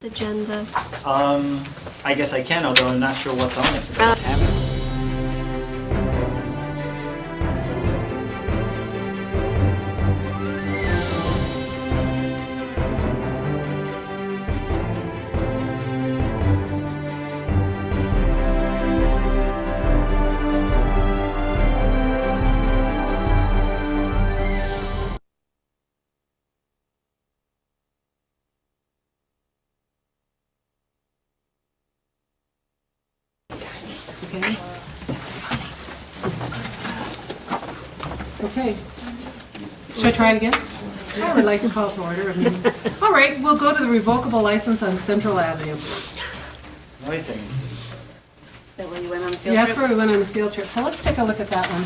agenda? I guess I can, although I'm not sure what's on it today. Okay. Okay. Should I try it again? I would like to call to order. All right, we'll go to the revocable license on Central Avenue. Noising. Is that where you went on the field Yeah, trip? that's where we went on the field trip. So let's take a look at that one.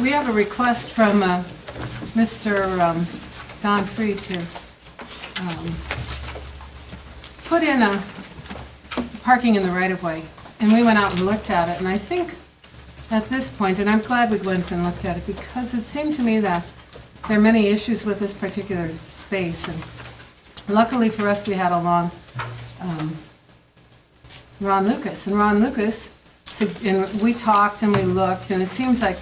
We have a request from Mr. Don Freed to put in a parking in the right-of-way. And we went out and looked at it, and I think at this point, and I'm glad we went and looked at it, because it seemed to me that there are many issues with this particular space. And luckily for us, we had along Ron Lucas. And Ron Lucas, and we talked and we looked, and it seems like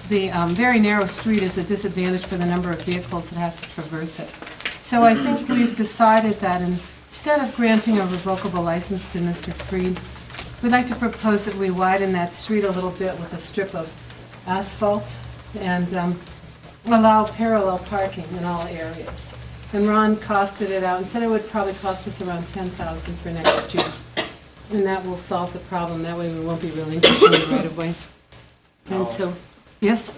the very narrow street is a disadvantage for the number of vehicles that have to traverse it. So I think we've decided that instead of granting a revocable license to Mr. Freed, we'd like to propose that we widen that street a little bit with a strip of asphalt and allow parallel parking in all areas. And Ron costed it out and said it would probably cost us around $10,000 for next year. And that will solve the problem. That way we won't be relinquishing the right of way. And so, yes?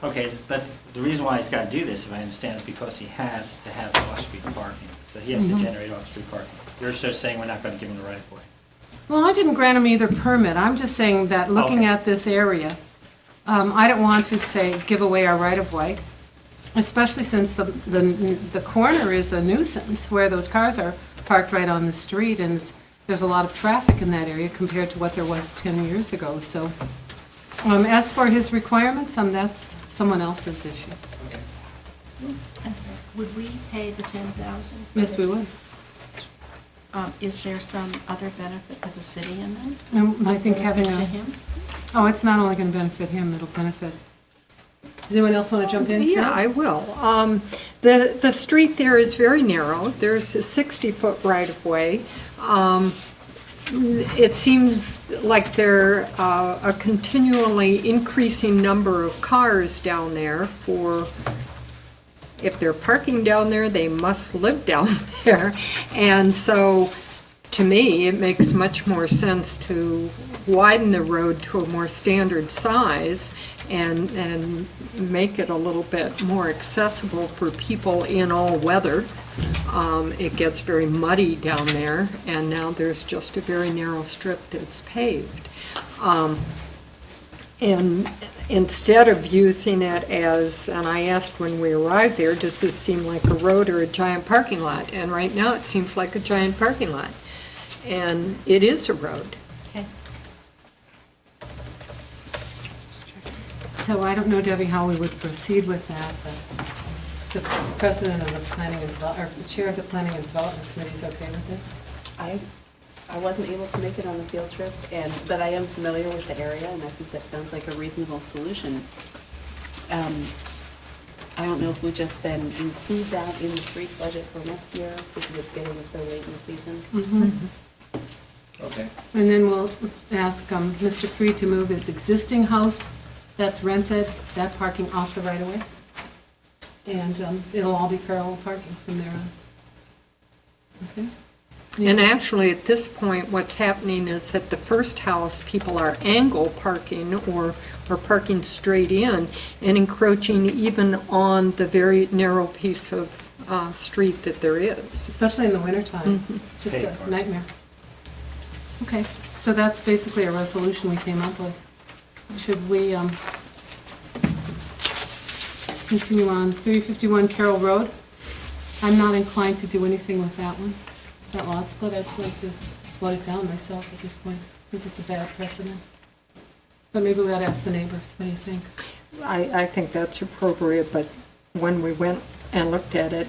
Okay, but the reason why he's got to do this, if I understand, is because he has to have off-street parking. So he has to generate off-street parking. You're just saying we're not going to give him the right of way. Well, I didn't grant him either permit. I'm just saying that looking Okay. at this area, I don't want to say give away our right-of-way, especially since the corner is a nuisance where those cars are parked right on the street, and there's a lot of traffic in that area compared to what there was 10 years ago. So as for his requirements, that's someone else's issue. Would we pay the $10,000? Yes, we would. Is there some other benefit to the city in that? I think having To a, him? oh, it's not only going to benefit him, it'll benefit. Does anyone else want to jump in? Yeah, I will. The street there is very narrow. There's a 60-foot right-of-way. It seems like there are a continually increasing number of cars down there for, if they're parking down there, they must live down there. And so, to me, it makes much more sense to widen the road to a more standard size and make it a little bit more accessible for people in all weather. It gets very muddy down there, and now there's just a very narrow strip that's paved. And instead of using it as, and I asked when we arrived there, does this seem like a road or a giant parking lot? And right now it seems like a giant parking lot. And it is a road. Okay. So I don't know, Debbie, how we would proceed with that, but the president of the planning and or the chair of the planning and development committee is okay with this? I wasn't able to make it on the field trip, but I am familiar with the area, and I think that sounds like a reasonable solution. I don't know if we just then include that in the streets budget for next year, because it's getting so late in the season. Okay. And then we'll ask Mr. Freed to move his existing house that's rented, that parking off the right-of-way. And it'll all be parallel parking from there on. Okay? And actually, at this point, what's happening is that the first house, people are angle parking or parking straight in and encroaching even on the very narrow piece of street that there is. Especially in the wintertime. It's just a nightmare. Okay, so that's basically a resolution we came up with. Should we continue on 351 Carroll Road? I'm not inclined to do anything with that one. That lot split, I'd like to vote it down myself at this point. I think it's a bad precedent. But maybe we ought to ask the neighbors, what do you think? I think that's appropriate, but when we went and looked at it,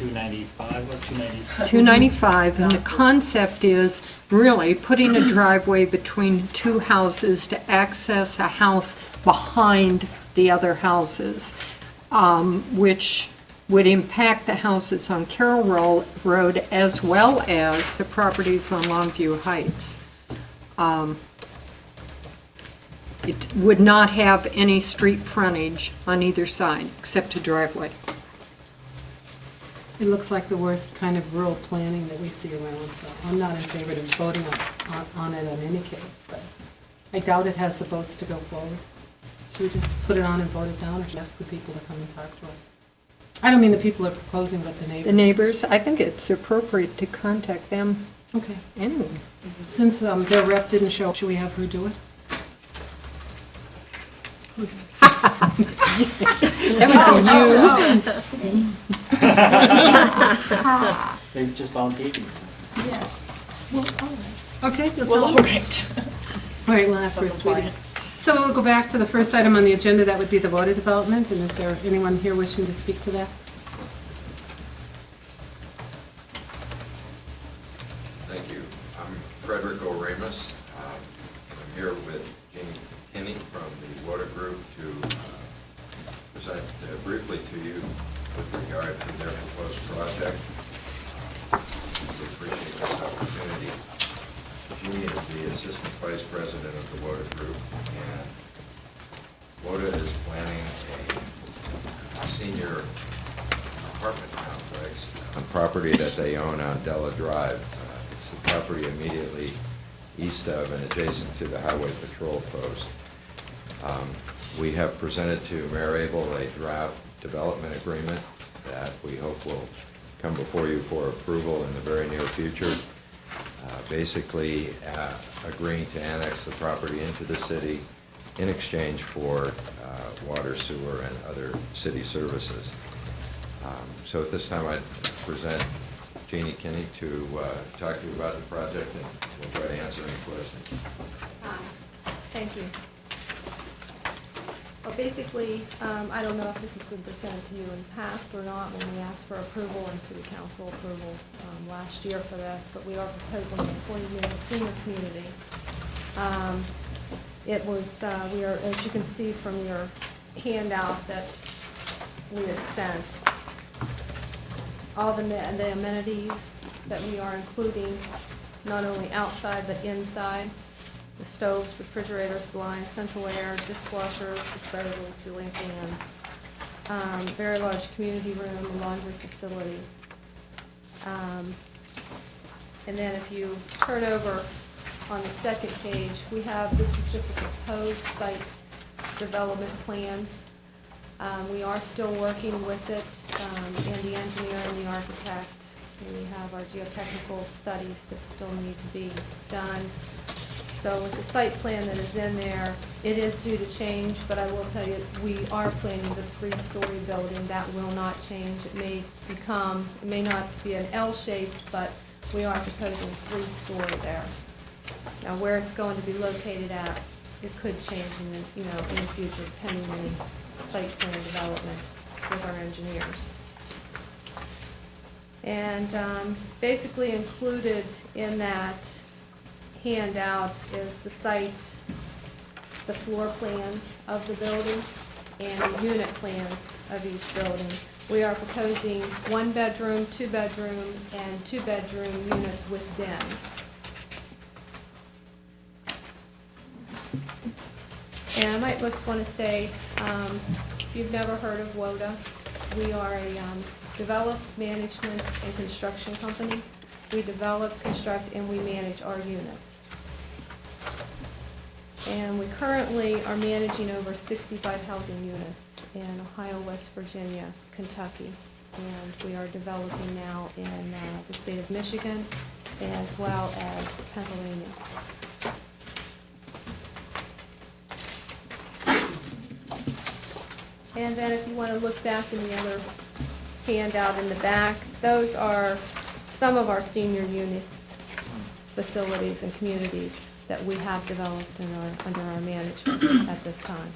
295, what, 290? 295, and the concept is really putting a driveway between two houses to access a house behind the other houses, which would impact the houses on Carroll Road as well as the properties on Longview Heights. It would not have any street frontage on either side except a driveway. It looks like the worst kind of rural planning that we see around, so I'm not in favor of voting on it in any case, but I doubt it has the votes to go forward. Should we just put it on and vote it down, or should we ask the people to come and talk to us? I don't mean the people are proposing, but the neighbors. The neighbors, I think it's appropriate to contact them Okay. anyway. Since their rep didn't show, should we have her do it? That would be you. They just volunteered. Yes. Well, all right. Okay, that's Well, all. all right. All right, we'll ask her to read it. So we'll go back to the first item on the agenda, that would be the water development, and is there anyone here wishing to speak to that? Thank you. I'm Frederick O'Ramus. I'm here with Jeannie Kinney from the Water Group to present briefly to you with regard to their proposed project. We appreciate this opportunity. Jeannie is the Assistant Vice President of the Water Group, and WODA is planning a senior apartment complex on property that they own on Della Drive. It's the property immediately east of and adjacent to the Highway Patrol Post. We have presented to Mayor Abel a draft development agreement that we hope will come before you for approval in the very near future. Basically agreeing to annex the property into the city in exchange for water, sewer, and other city services. So at this time, I'd present Jeannie Kinney to talk to you about the project, and we'll try to answer any questions. Thank you. Well, basically, I don't know if this has been presented to you in the past or not when we asked for approval and city council approval last year for this, but we are proposing a 40-unit senior community. It was, we are, as you can see from your handout that we had sent, all the amenities that we are including, not only outside but inside. The stoves, refrigerators, blinds, central air, dishwashers, disposables, ceiling fans, very large community room, laundry facility. And then if you turn over on the second page, we have, this is just a proposed site development plan. We are still working with it, and the engineer and the architect. And we have our geotechnical studies that still need to be done. So with the site plan that is in there, it is due to change, but I will tell you, we are planning the 3-story building. That will not change. It may become, it may not be an L-shaped, but we are proposing 3-story there. Now, where it's going to be located at, it could change in the, in the future, depending on the site plan development with our engineers. And basically included in that handout is the site, the floor plans of the building, and the unit plans of each building. We are proposing 1-bedroom, 2-bedroom, and 2-bedroom units with dens. And I might just want to say, if you've never heard of WODA, we are a develop, management, and construction company. We develop, construct, and we manage our units. And we currently are managing over 65 housing units in Ohio, West Virginia, Kentucky. And we are developing now in the state of Michigan as well as Pennsylvania. And then if you want to look back in the other handout in the back, those are some of our senior units, facilities, and communities that we have developed and are under our management at this time.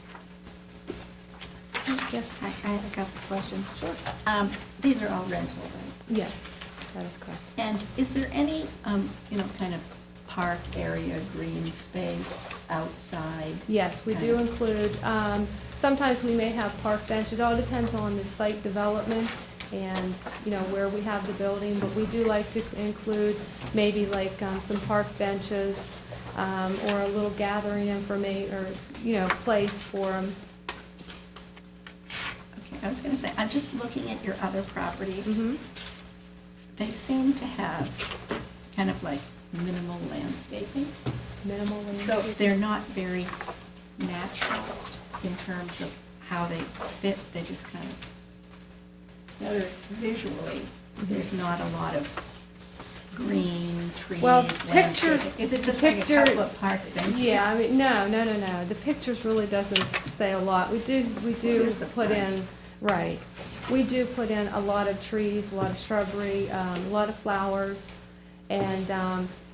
Yes. I have a couple of questions. Sure. These are all rental, right? Yes, that is correct. And is there any, kind of park area, green space outside? Yes, we do include, sometimes we may have park bench, it all depends on the site development and, where we have the building, but we do like to include maybe like some park benches, or a little gathering or, place for them. Okay, I was going to say, I'm just looking at your other properties. Mhm. They seem to have kind of like minimal landscaping. Minimal So landscaping. they're not very natural in terms of how they fit. They just kind of, in other words, visually, there's not a lot of green, trees, Well, landscaping. pictures- Is it the just like a picture- couple of park benches? Yeah, I mean, no. The pictures really doesn't say a lot. We do is the put front? in, right. We do put in a lot of trees, a lot of shrubbery, a lot of flowers. And,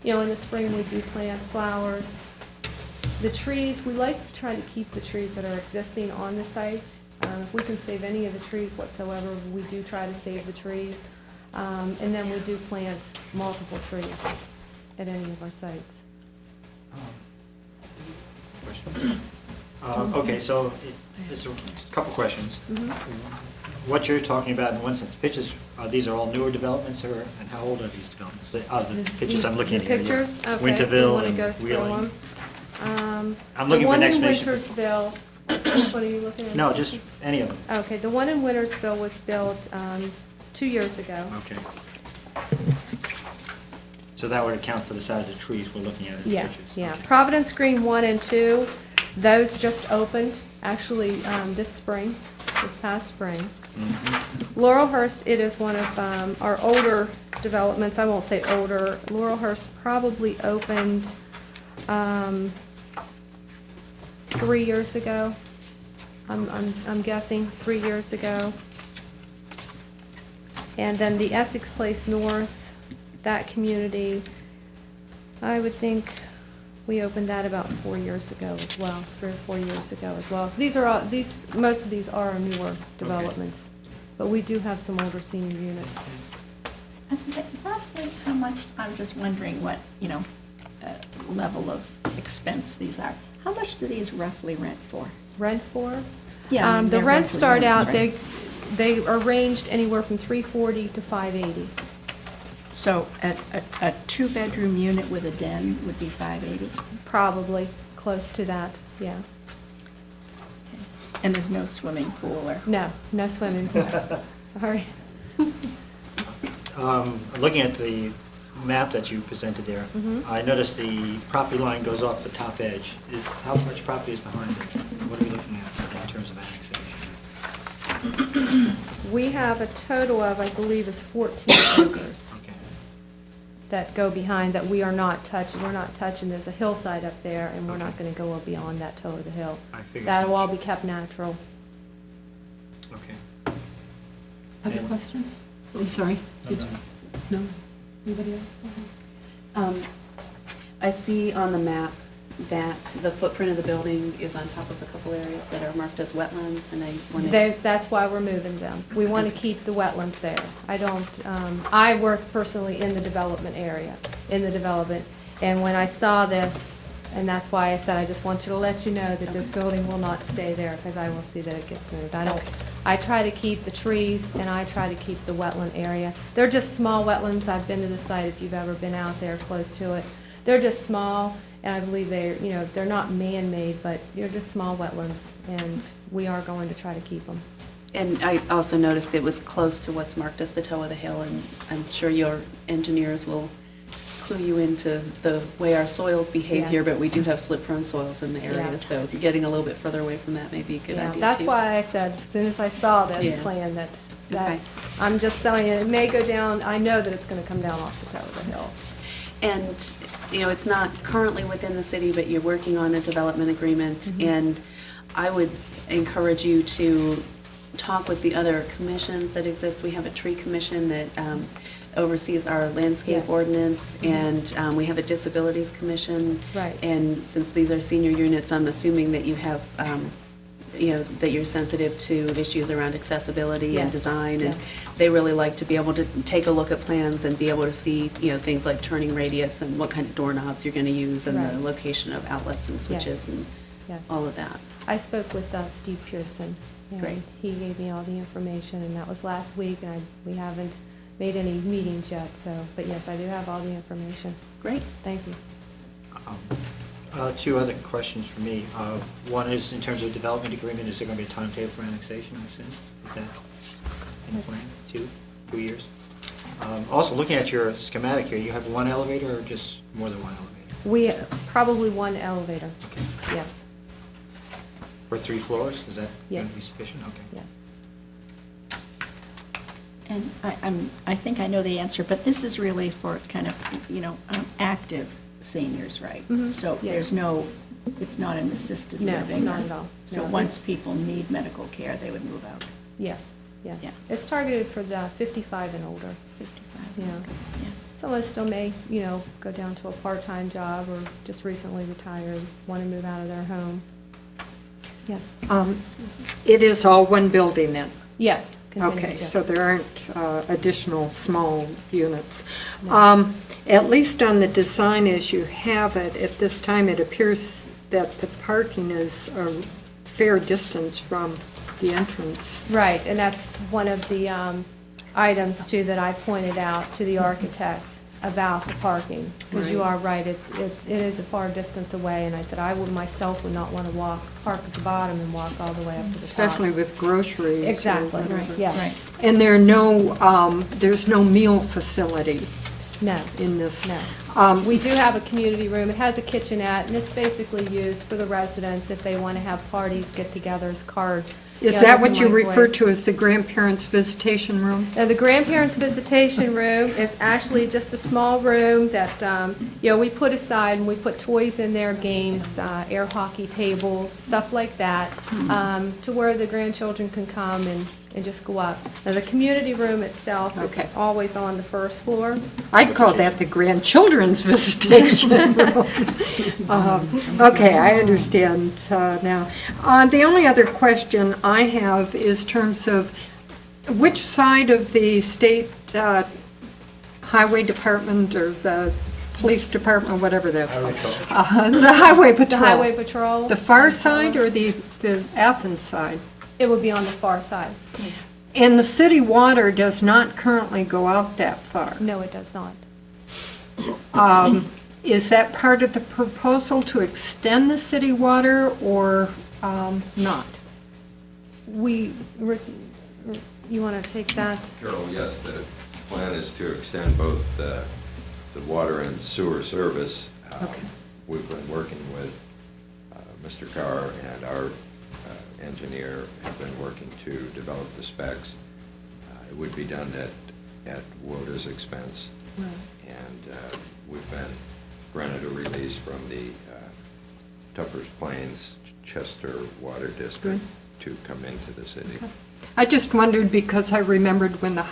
in the spring, we do plant flowers. The trees, we like to try to keep the trees that are existing on the site. If we can save any of the trees whatsoever, we do try to save the trees. And then we do plant multiple trees at any of our sites. Question? Okay, so it's a couple questions. Mhm. What you're talking about, in one sense, the pictures, these are all newer developments, or, and how old are these developments? The pictures I'm looking at here. The pictures? Okay. Winterville We want to and go through Wheeling. them. I'm looking for an explanation. The one in Wintersville, which one are you looking at? No, just any of them. Okay, the one in Wintersville was built 2 years ago. Okay. So that would account for the size of trees we're looking at in the Yeah, pictures. yeah. Okay. Providence Green 1 and 2, those just opened, actually, this past spring. Mhm. Laurelhurst, it is one of our older developments. I won't say older. Laurelhurst probably opened 3 years ago. I'm guessing 3 years ago. And then the Essex Place North, that community, I would think we opened that about 4 years ago as well, 3 or 4 years ago as well. So these are all, most of these are newer developments, but we do have some older senior units. I was gonna say, roughly how much, I'm just wondering what, level of expense these are. How much do these roughly rent for? Rent for? Yeah, I mean, The they're rents rental start units, out, right? they are ranged anywhere from $340 to $580. So a two-bedroom unit with a den would be $580? Probably close to that, yeah. Okay. And there's no swimming pool or? No swimming pool. Sorry. Looking at the map that you presented there, Mhm. I noticed the property line goes off the top edge. How much property is behind it? What are we looking at in terms of annexation? We have a total of, I believe, is 14 acres Okay. that go behind that we are not touching. We're not touching. There's a hillside up there, and we're not going to go beyond that toe of the hill. I figured. That'll all be kept natural. Okay. Other And- questions? I'm sorry. Did you? No? Anybody else? I see on the map that the footprint of the building is on top of a couple areas that are marked as wetlands, and I wanted. That's why we're moving them. We want to keep the wetlands there. I work personally in the development area, and when I saw this, and that's why I said, I just want you to let you know that this building will not stay there, because I will see that it gets moved. I try to keep the trees, and I try to keep the wetland area. They're just small wetlands. I've been to the site if you've ever been out there close to it. They're just small, and I believe they're not man-made, but they're just small wetlands, and we are going to try to keep them. And I also noticed it was close to what's marked as the toe of the hill, and I'm sure your engineers will clue you into the way our soils behave Yes. here, but we do have slip-prone soils in the area, Yes. so getting a little bit further away from that may be a good Yeah, idea, that's too. why I said, as soon as I saw this Yeah. plan, Okay. I'm just telling you, it may go down, I know that it's going to come down off the toe of the hill. And, it's not currently within the city, but you're working on a development agreement, Mm-hmm. and I would encourage you to talk with the other commissions that exist. We have a tree commission that oversees our landscape Yes. ordinance, and we have a disabilities commission. Right. And since these are senior units, I'm assuming that you have you know, that you're sensitive to issues around accessibility and Yes, design, and yes. they really like to be able to take a look at plans and be able to see, you know, things like turning radius and what kind of doorknobs you're going to use and the Right. location of outlets and switches Yes. and Yes. all of that. I spoke with Steve Pearson, Great. and he gave me all the information, and that was last week, and we haven't made any meetings yet, so, but yes, I do have all the information. Great. Thank you. Two other questions for me. One is, in terms of development agreement, is there going to be a timetable for annexation, I assume? Is that in the plan? 2 years? Also, looking at your schematic here, you have one elevator or just more than one elevator? We, probably one elevator, Okay. yes, For 3 floors? Is that going to be Yes. sufficient? Okay. yes. And I think I know the answer, but this is really for kind of, active seniors, right? Mhm, So yeah. there's no, it's not an assisted No, living? not at all. So No, once it's- people need medical care, they would move out? Yes, yes. Yeah. It's targeted for the 55 and older. 55? Yeah. Yeah. Some of us still may, go down to a part-time job or just recently retired, want to move out of their home. Yes. It is all one building then? Yes. Okay, continues, so yes. there aren't additional small units. At least on the design as you have it, at this time, it appears that the parking is a fair distance from the entrance. Right, and that's one of the items too that I pointed out to the architect about the parking. Because you Right. are right, it is a far distance away, and I said I would myself would not want to park at the bottom and walk all the way up to the top. Especially with groceries. or Exactly, whatever. yes. Right. And there's no meal facility No. in this? No. We do have a community room. It has a kitchenette, and it's basically used for the residents if they want to have parties, get-togethers, card. Is that what you refer to as the grandparents' visitation room? Now, the grandparents' visitation room is actually just a small room that, we put aside, and we put toys in there, games, air hockey tables, stuff like that, to where the grandchildren can come and just go up. Now, the community room itself is Okay. always on the first floor. I'd call that the grandchildren's visitation room. Okay, I understand now. The only other question I have is terms of which side of the state highway department or the police department, whatever that's called. The highway patrol. The highway patrol. The far side or the Athens side? It would be on the far side. And the city water does not currently go out that far. No, it does not. Is that part of the proposal to extend the city water or not? You want to take that? Carol, yes, the plan is to extend both the water and sewer service. Okay. We've been working with Mr. Carr, and our engineer have been working to develop the specs. It would be done at WODA's expense. And we've been granted a release from the Tupper's Plains Chester Water District to come into the city. I just wondered because I remembered when the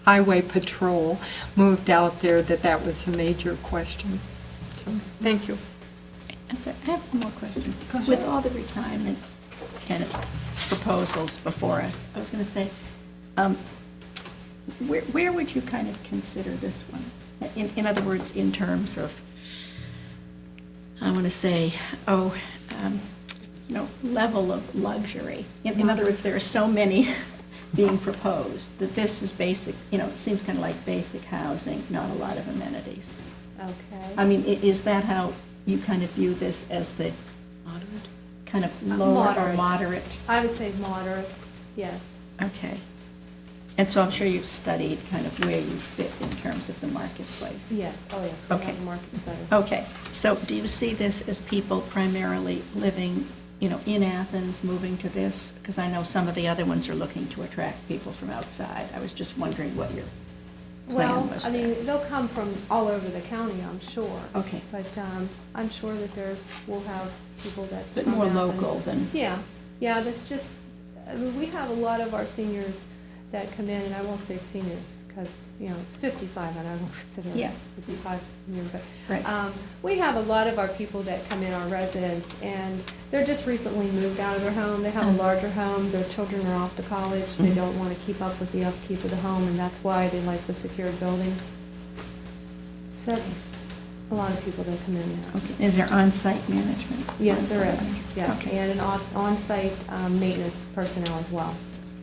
highway patrol moved out there that was a major question. So, thank you. I'm sorry, I have one more question. With all the retirement kind of proposals before us, I was going to say, where would you kind of consider this one? In other words, in terms of, I want to say, level of luxury. In other words, there are so many being proposed that this is basic, it seems kind of like basic housing, not a lot of amenities. Okay. I mean, is that how you kind of view this, as the kind of lower or Moderate. moderate? I would say moderate, yes. Okay. And so I'm sure you've studied kind of where you fit in terms of the marketplace? Yes, oh yes, we Okay. have a market study. Okay, so do you see this as people primarily living, in Athens, moving to this? Because I know some of the other ones are looking to attract people from outside. I was just wondering what your plan Well, was I there. mean, they'll come from all over the county, I'm sure. Okay. But I'm sure that we'll have people that's But from more Athens. local than... Yeah, that's just, we have a lot of our seniors that come in, and I won't say seniors, because, you know, it's 55, I don't know what's it is. Yeah. 55 is new, but. Right. We have a lot of our people that come in, our residents, and they're just recently moved out of their home. They have a larger home, their children are off to college, they don't want to keep up with the upkeep of the home, and that's why they like the secured building. So that's a lot of people that come in now. Okay. Is there on-site management? Yes, there On-site is, management? yes, Okay. and an on-site maintenance personnel as well.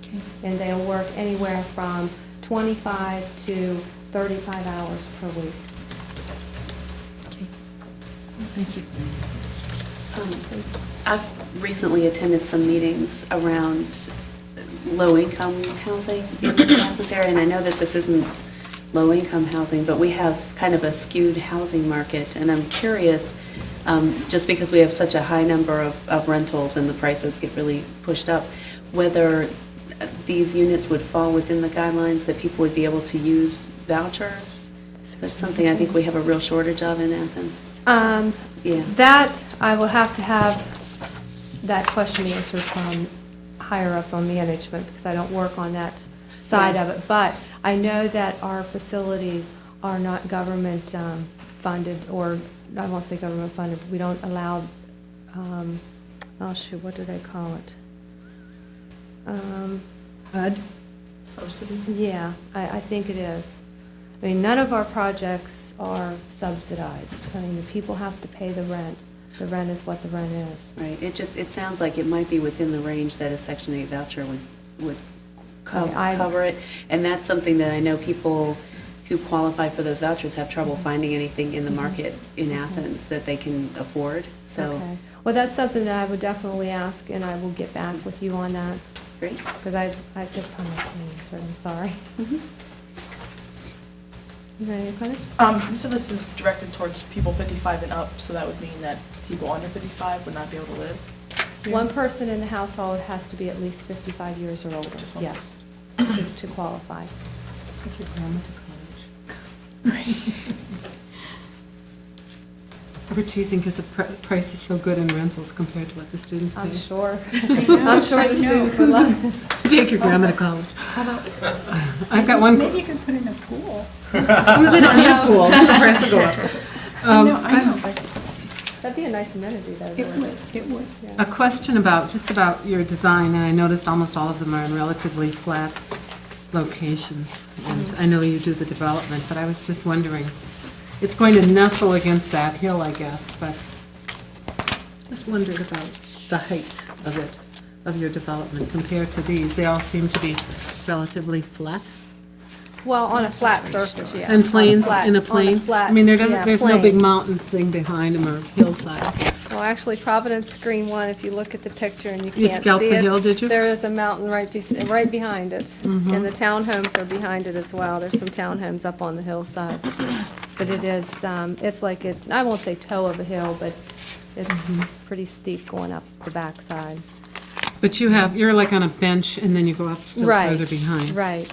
Okay. And they'll work anywhere from 25 to 35 hours per week. Okay. Thank you. I've recently attended some meetings around low-income housing in the Athens area, and I know that this isn't low-income housing, but we have kind of a skewed housing market, and I'm curious, just because we have such a high number of rentals and the prices get really pushed up, whether these units would fall within the guidelines that people would be able to use vouchers? That's something I think we have a real shortage of in Athens. Yeah. That, I will have to have that question answered from higher up on management, because I don't work on that side of it. But I know that our facilities are not government funded, or I won't say government funded, we don't allow, oh shoot, what do they call it? HUD? Subsidy? Yeah, I think it is. I mean, none of our projects are subsidized. I mean, the people have to pay the rent. The rent is what the rent is. Right, it sounds like it might be within the range that a Section 8 voucher would cover it. And that's something that I know people who qualify for those vouchers have trouble finding anything in the market in Athens that they can afford, so. Okay. Well, that's something that I would definitely ask, and I will get back with you on that, Great. because I just kind of answered, I'm sorry. Is there any questions? You said this is directed towards people 55 and up, so that would mean that people under 55 would not be able to live? One person in the household has to be at least 55 years or older, Just one. yes, to qualify. Take your grandma to college. We're teasing because the price is so good in rentals compared to what the students pay. I'm sure. know, I'm sure I the know. students would love this. Take your grandma to college. How about, I've got one. maybe you could put in a pool. They don't need a pool, the price will go up. I know, but That'd be a nice amenity, though. it would. A question about, just about your design, and I noticed almost all of them are in relatively flat locations. And I know you do the development, but I was just wondering, it's going to nestle against that hill, I guess, but just wondered about the height of it, of your development compared to these. They all seem to be relatively flat. Well, on a flat surface, yeah. And plains, On a flat- in a on plain? flat, I mean, yeah, there's no big plain. mountain thing behind them or hillside. Well, actually, Providence Green One, if you look at the picture and you You can't see scalped the it, hill, did you? there is a mountain right behind it. And the townhomes are behind it as well. There's some townhomes up on the hillside. But it is, it's like I won't say toe of a hill, but it's pretty steep going up the backside. But you're like on a bench and then you go up still Right, further behind. Right.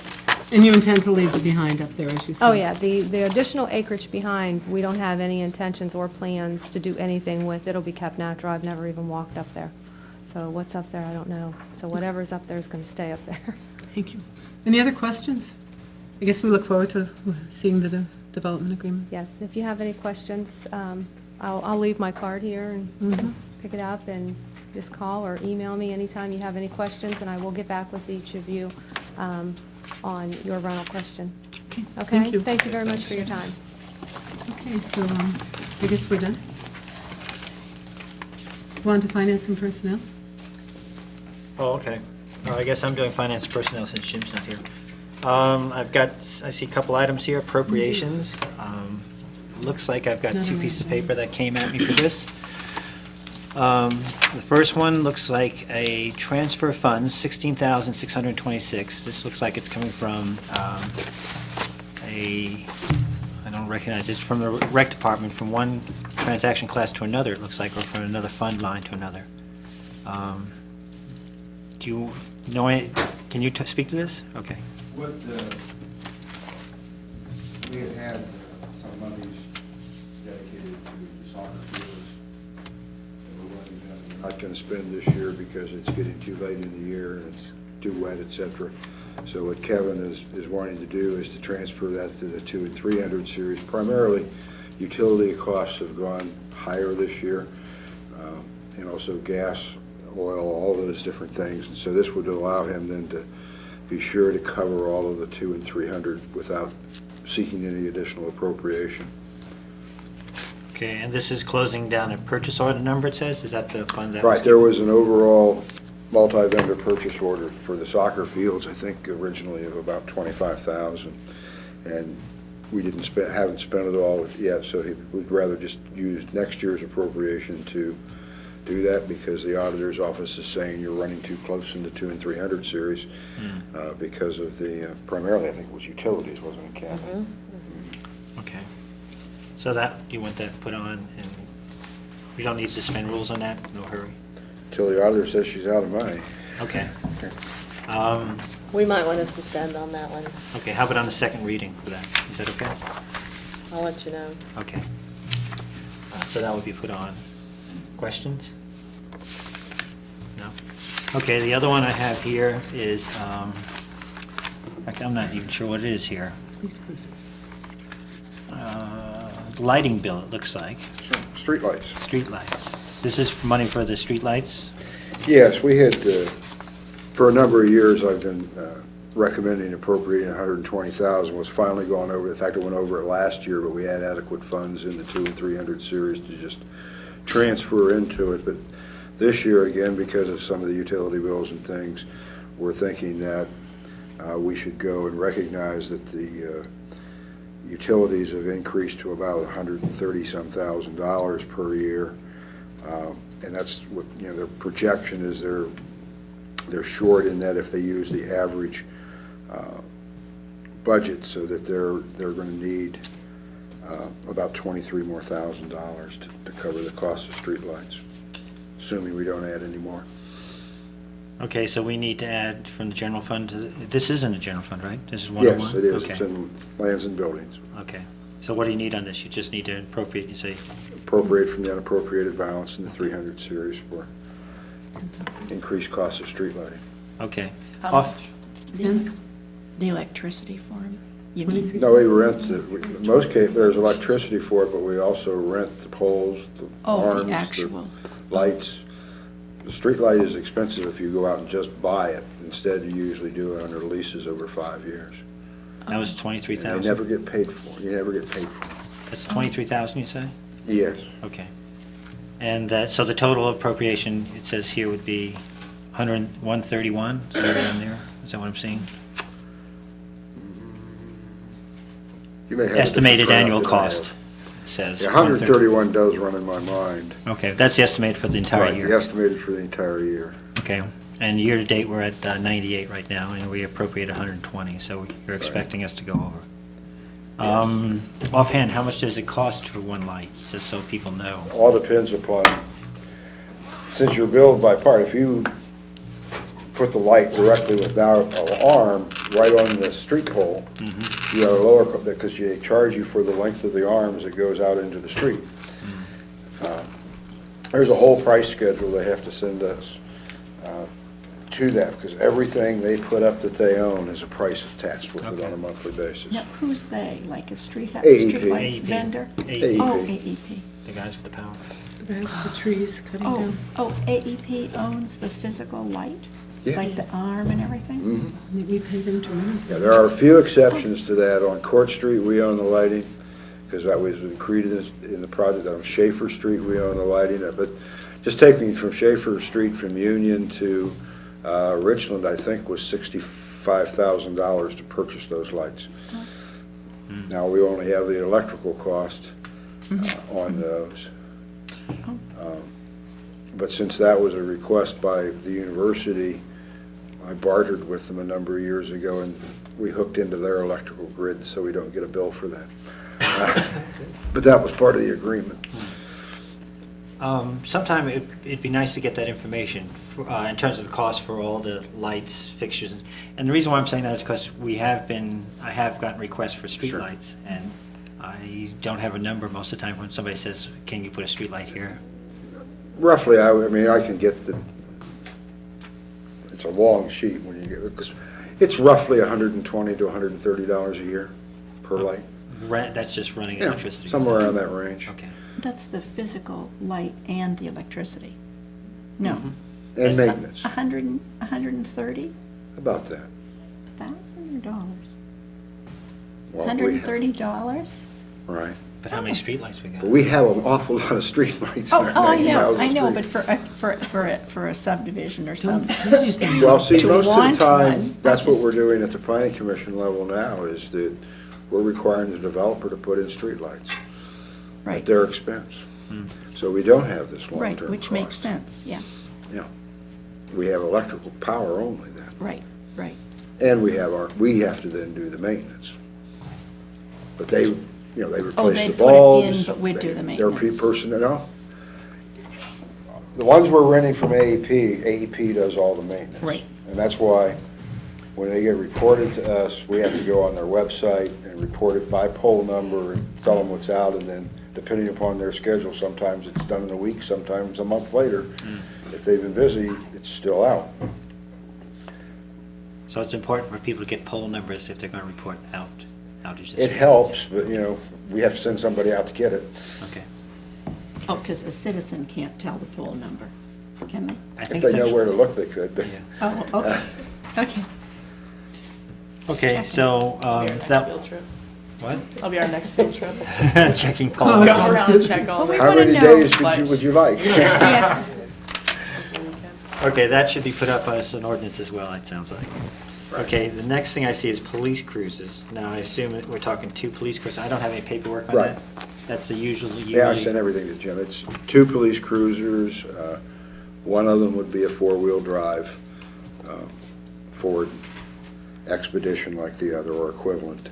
And you intend to leave the behind up there, as you said? Oh, yeah, the additional acreage behind, we don't have any intentions or plans to do anything with. It'll be kept natural. I've never even walked up there. So what's up there, I don't know. So whatever's up there is going to stay up there. Thank you. Any other questions? I guess we look forward to seeing the development agreement. Yes, if you have any questions, I'll leave my card here and pick it up, and just call or email me anytime you have any questions, and I will get back with each of you on your rental question. Okay, Okay? thank you. Thank you very much for your time. Okay, so I guess we're done. Want to finance and personnel? Oh, okay. I guess I'm doing finance personnel since Jim's not here. I see a couple items here, appropriations. Looks like I've got two pieces of paper that came at me for this. The first one looks like a transfer funds, $16,626. This looks like it's coming from I don't recognize, it's from the rec department, from one transaction class to another, it looks like, or from another fund line to another. Do you know any, can you speak to this? Okay. What, we had some monies dedicated to the soccer fields that we're not going to spend this year because it's getting too late in the year and it's too wet, et cetera. So what Kevin is wanting to do is to transfer that to the 2 and 300 series. Primarily, utility costs have gone higher this year, and also gas, oil, all those different things. And so this would allow him then to be sure to cover all of the 2 and 300 without seeking any additional appropriation. Okay, and this is closing down a purchase order number, it says? Is that the fund that? Right, there was an overall multi-vendor purchase order for the soccer fields, I think originally of about $25,000. And we haven't spent it all yet, so we'd rather just use next year's appropriation to do that, because the auditor's office is saying you're running too close in the 2 and 300 series because of the, primarily I think it was utilities, wasn't it, Kathy? Okay. So that, you want that put on, and we don't need to suspend rules on that? No hurry? Until the auditor says she's out of money. Okay. We might want to suspend on that one. Okay, how about on the second reading for that? Is that okay? I'll let you know. Okay. So that would be put on. Questions? No? Okay, the other one I have here is, in fact, I'm not even sure what it is here. Lighting bill, it looks like. Streetlights. Streetlights. This is money for the streetlights? Yes, we had, for a number of years, I've been recommending appropriating $120,000. Was finally gone over. In fact, it went over it last year, but we had adequate funds in the 2 and 300 series to just transfer into it. But this year, again, because of some of the utility bills and things, we're thinking that we should go and recognize that the utilities have increased to about $130-some thousand per year. And that's what, you know, their projection is they're short in that if they use the average budget, so that they're going to need about $23,000 more to cover the cost of streetlights, assuming we don't add any more. Okay, so we need to add from the general fund to, this isn't a general fund, right? This is 101? Yes, it is. Okay. It's in lands and buildings. Okay. So what do you need on this? You just need to appropriate, you say? Appropriate from the unappropriated balance in the 300 series for increased cost of street lighting. Okay. How Off- much? The electricity for them, you mean? No, we rent, in most cases, there's electricity for it, but we also rent the poles, the Oh, arms, the actual. lights. The street light is expensive if you go out and just buy it. Instead, you usually do it under leases over 5 years. That was And 23,000? they never get paid for. You never get paid for. That's 23,000, you say? Yes. Okay. And so the total appropriation, it says here, would be 131? Is that in there? Is that what I'm seeing? You may have a different Estimated crowd annual than I cost, have. it says. Yeah, 131 does run in my mind. Okay, that's the estimate for the entire Right, year. the estimated for the entire year. Okay, and year-to-date, we're at 98 right now, and we appropriate 120, so you're expecting us to go over. Offhand, how much does it cost for one light, just so people know? All depends upon, since you're billed by part, if you put the light directly without an arm right on the street pole, you have a lower, because they charge you for the length of the arm as it goes out into the street. There's a whole price schedule they have to send us to that, because everything they put up that they own is a price attached with it Okay. on a monthly basis. Now, who's they, like a AEP. streetlights vendor? AEP. Oh, AEP. The guys with the power. The trees cutting Oh, down. oh, AEP owns the physical light? Yeah. Like the arm and everything? We pay them to run. Yeah, there are a few exceptions to that. On Court Street, we own the lighting, because that was included in the project. On Schaefer Street, we own the lighting. But just taking from Schaefer Street from Union to Richland, I think, was $65,000 to purchase those lights. Now, we only have the electrical cost on those. But since that was a request by the university, I bartered with them a number of years ago, and we hooked into their electrical grid so we don't get a bill for that. But that was part of the agreement. Sometime it'd be nice to get that information in terms of the cost for all the lights, fixtures. And the reason why I'm saying that is because I have gotten requests for Sure. streetlights, and I don't have a number most of the time when somebody says, can you put a streetlight here? Roughly, I mean, I can get the it's a long sheet when you get, because it's roughly $120 to $130 a year per light. That's just running Yeah, electricity? somewhere around that range. Okay. That's the physical light and the electricity? No. And Yes. maintenance, 130? about that. $1,000? Well, we have- $130? Right. But how many streetlights we got? But we have an awful lot of streetlights. Oh, I know, but for a subdivision or something. Well, see, To most of want the time, one, that's I what just- we're doing at the planning commission level now, is that we're requiring the developer to put in streetlights at Right, their expense. So we don't have this long-term right, cost. which makes sense, yeah, Yeah. We have electrical power only then. right, right. And we have to then do the maintenance. But they, they Oh, replace they'd the put it in, bulbs. but we'd do the Their maintenance. personnel. The ones we're renting from AEP does all the maintenance. Right. And that's why, when they get reported to us, we have to go on their website and report it by poll number and tell them what's out, and then, depending upon their schedule, sometimes it's done in a week, sometimes a month later. If they've been busy, it's still out. So it's important for people to get poll numbers if they're going to report outages. It helps, but, we have to send somebody out to get it. Okay. Oh, because a citizen can't tell the poll number, can they? I If think they it's know actually- where to look, they could, but. Yeah. Oh, okay, okay. Okay, so, That'll be our next that, field trip. what? That'll be our next field trip. Checking Oh, polls. Go around and check all Well, we the. How wanna many know- days would you like? Yeah, Okay, that should be put up as an ordinance as well, it sounds like. Okay, the next thing I see is police cruises. Now, I assume that we're talking 2 police cruisers. I don't have any paperwork on Right. that. That's the usual Yeah, I yearly. sent everything to Jim. It's 2 police cruisers. One of them would be a 4-wheel drive Ford Expedition like the other, or equivalent.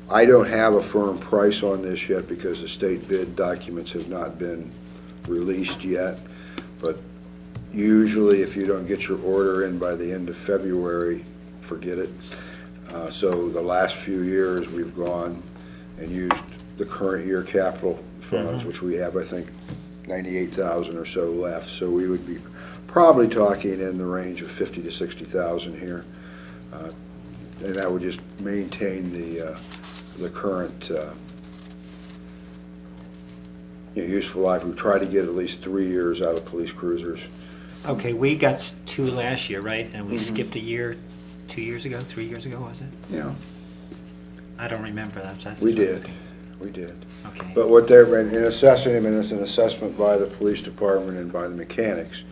I don't have a firm price on this yet because the state bid documents have not been released yet. But usually, if you don't get your order in by the end of February, forget it. So the last few years, we've gone and used the current year capital funds, which we have, I think, 98,000 or so left. So we would be probably talking in the range of 50 to 60,000 here. And that would just maintain the current useful life. We try to get at least 3 years out of police cruisers. Okay, we got 2 last year, right? And we skipped a year, 2 years ago, 3 years ago, was it? Yeah, I don't remember that. That's we what I'm did. asking. We did. Okay. But what they're, in assessing them, and it's an assessment by the police department and by the mechanics,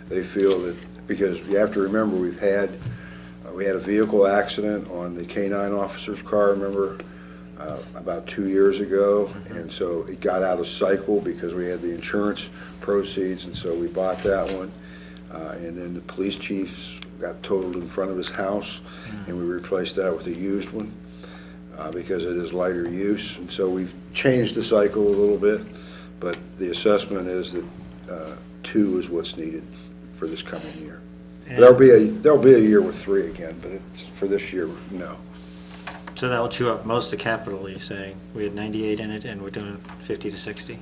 they feel that, because you have to remember, we had a vehicle accident on the K-9 officer's car, remember, about 2 years ago, and so it got out of cycle because we had the insurance proceeds, and so we bought that one. And then the police chief got totaled in front of his house, and we replaced that with a used one because it is lighter use. And so we've changed the cycle a little bit, but the assessment is that 2 is what's needed for this coming year. And- There'll be a year with 3 again, but for this year, no. So that'll chew up most of capital, you're saying? We had 98 in it, and we're doing 50 to 60?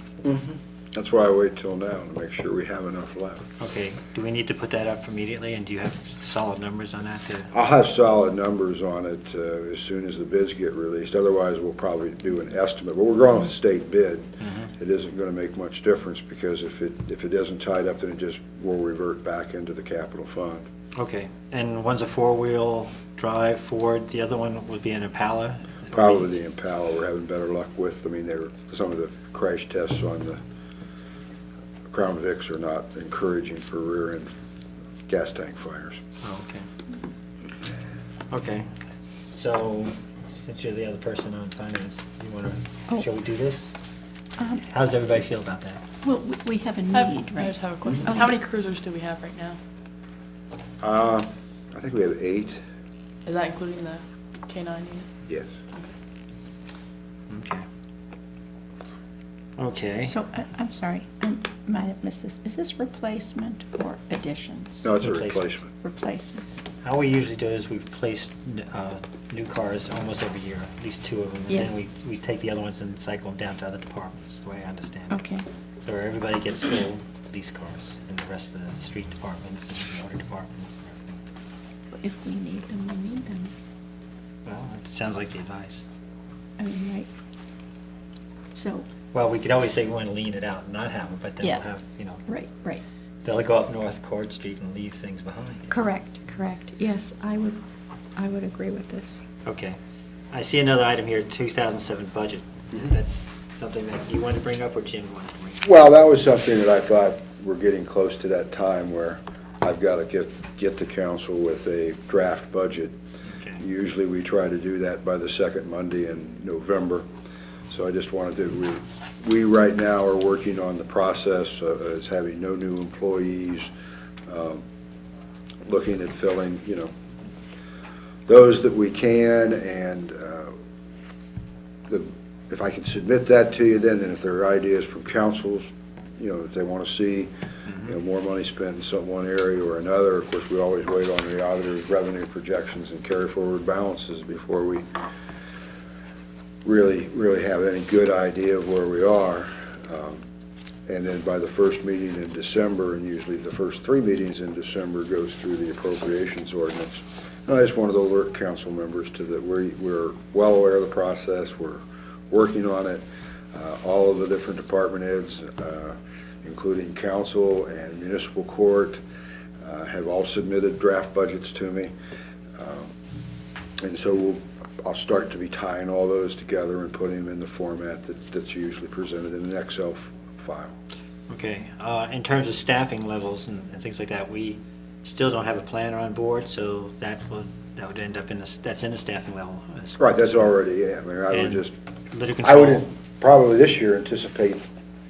That's why I wait till now, to make sure we have enough left. Okay, do we need to put that up immediately, and do you have solid numbers on that? I'll have solid numbers on it as soon as the bids get released. Otherwise, we'll probably do an estimate. But we're going with a state bid. It isn't going to make much difference, because if it isn't tied up, then it just will revert back into the capital fund. Okay, and one's a 4-wheel drive Ford, the other one would be an Impala? Probably the Impala we're having better luck with. I mean, some of the crash tests on the Crown Vics are not encouraging for rear-end gas tank fires. Oh, okay. Okay, so, since you're the other person on finance, you want to, shall we do this? How does everybody feel about that? well, we have a I need, just right? have a question. Oh, How many cruisers do we have right now? I think we have 8, Is that including the K-9 unit? yes. Okay. Okay. So, I'm sorry, I might have missed this. Is this replacement or additions? No, it's a Replacement. replacement. Replacement. How we usually do is we place new cars almost every year, at least 2 of them. Yeah. And then we take the other ones and cycle them down to other departments, the way I understand it. Okay, So everybody gets full police cars, and the rest of the street departments and the water departments and everything if we need them, we need them. Well, it sounds like the advice. I mean, right? So, Well, we could always say we want to lean it out and not have them, but then we'll Yeah. have, right. they'll go up North Court Street and leave things behind. Correct. Yes, I would agree with this. Okay. I see another item here, 2007 budget. That's something that you want to bring up, or Jim wanted to bring up? Well, that was something that I thought we're getting close to that time where I've got to get the council with a draft budget. Okay. Usually we try to do that by the second Monday in November. So I just wanted to, we right now are working on the process as having no new employees, looking at filling, those that we can, and if I can submit that to you then if there are ideas from councils, that they want to see, more money spent in some one area or another. Of course, we always wait on the auditor's revenue projections and carry forward balances before we really have any good idea of where we are. And then by the first meeting in December, and usually the first 3 meetings in December, goes through the appropriations ordinance. And I just wanted to alert council members to that we're well aware of the process. We're working on it. All of the different department heads, including council and municipal court, have all submitted draft budgets to me. And so I'll start to be tying all those together and putting them in the format that's usually presented in an Excel file. Okay. In terms of staffing levels and things like that, we still don't have a planner on board, so that would end up that's in the staffing level. Right, that's already, yeah. I mean, I would And just, litter I would control. probably this year anticipate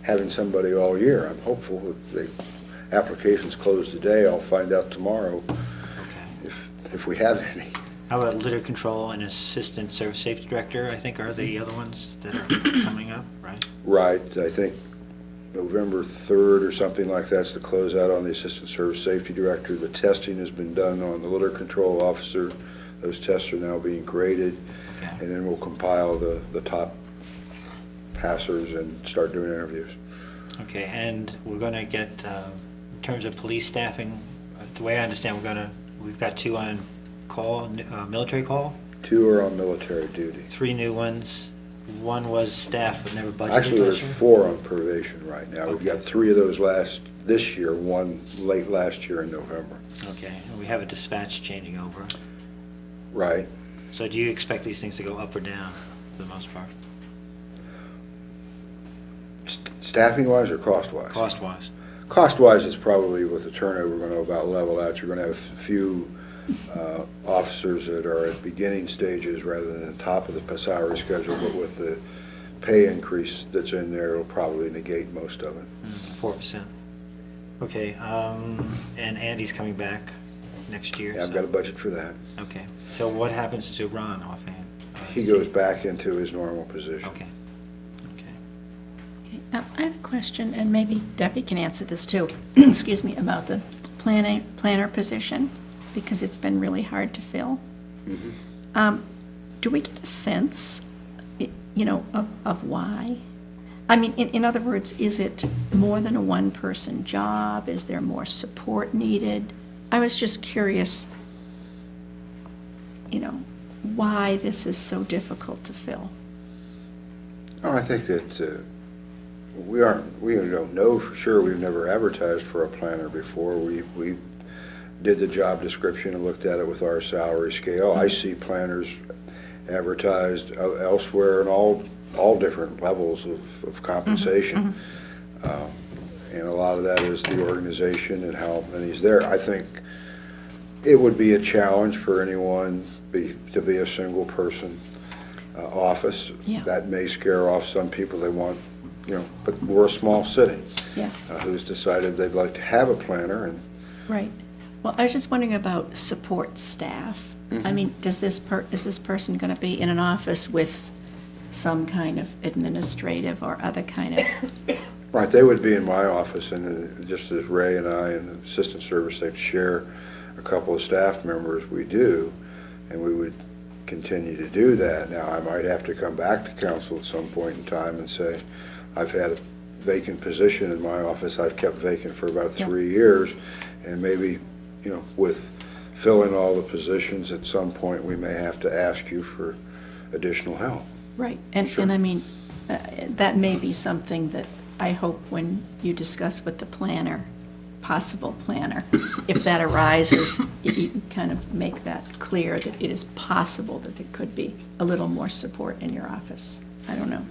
having somebody all year. I'm hopeful that the applications close today. I'll find out tomorrow Okay. if we have any. How about litter control and assistant service safety director, I think are the other ones that are coming up, right? Right, I think November 3rd or something like that's the closeout on the assistant service safety director. The testing has been done on the litter control officer. Those tests are now being graded. Okay. And then we'll compile the top passers and start doing interviews. Okay, and we're going to get, in terms of police staffing, the way I understand, we've got 2 on call, military call, 2 are on military duty. 3 new ones. 1 was staff but never budgeted. Actually, there's last year. 4 on probation right now. We've Okay. got 3 of those this year, 1 late last year in November. Okay, and we have a dispatch changing over. Right. So do you expect these things to go up or down for the most part, Staffing-wise or cost-wise? cost-wise? Cost-wise, it's probably with the turnover going to about level out. You're going to have a few officers that are at beginning stages rather than the top of the salary schedule, but with the pay increase that's in there, it'll probably negate most of it. 4%. Okay, and Andy's coming back next year. Yeah, I've so- got a budget for that. Okay, so what happens to Ron offhand? He goes back into his normal position. Okay, okay. Okay, I have a question, and maybe Debbie can answer this too, excuse me, about the planner position, because it's been really hard to fill. Do we get a sense, of why? I mean, in other words, is it more than a one-person job? Is there more support needed? I was just curious, why this is so difficult to fill. Oh, I think that we don't know for sure. We've never advertised for a planner before. We did the job description and looked at it with our salary scale. I see planners advertised elsewhere in all different levels of compensation. And a lot of that is the organization and how many's there. I think it would be a challenge for anyone to be a single person office. Yeah. That may scare off some people. They want, but we're a small city. Yeah. Who's decided they'd like to have a planner, and Right. Well, I was just wondering about support staff. I mean, is this person going to be in an office with some kind of administrative or other kind of? right, they would be in my office, and just as Ray and I and the assistant service, they'd share a couple of staff members. We do, and we would continue to do that. Now, I might have to come back to council at some point in time and say, I've had a vacant position in my office I've kept vacant for about 3 years, and maybe, with filling all the positions, at some point, we may have to ask you for additional help. Right, Sure. and I mean, that may be something that I hope when you discuss with the planner, possible planner, if that arises, you can kind of make that clear that it is possible that there could be a little more support in your office. I don't know.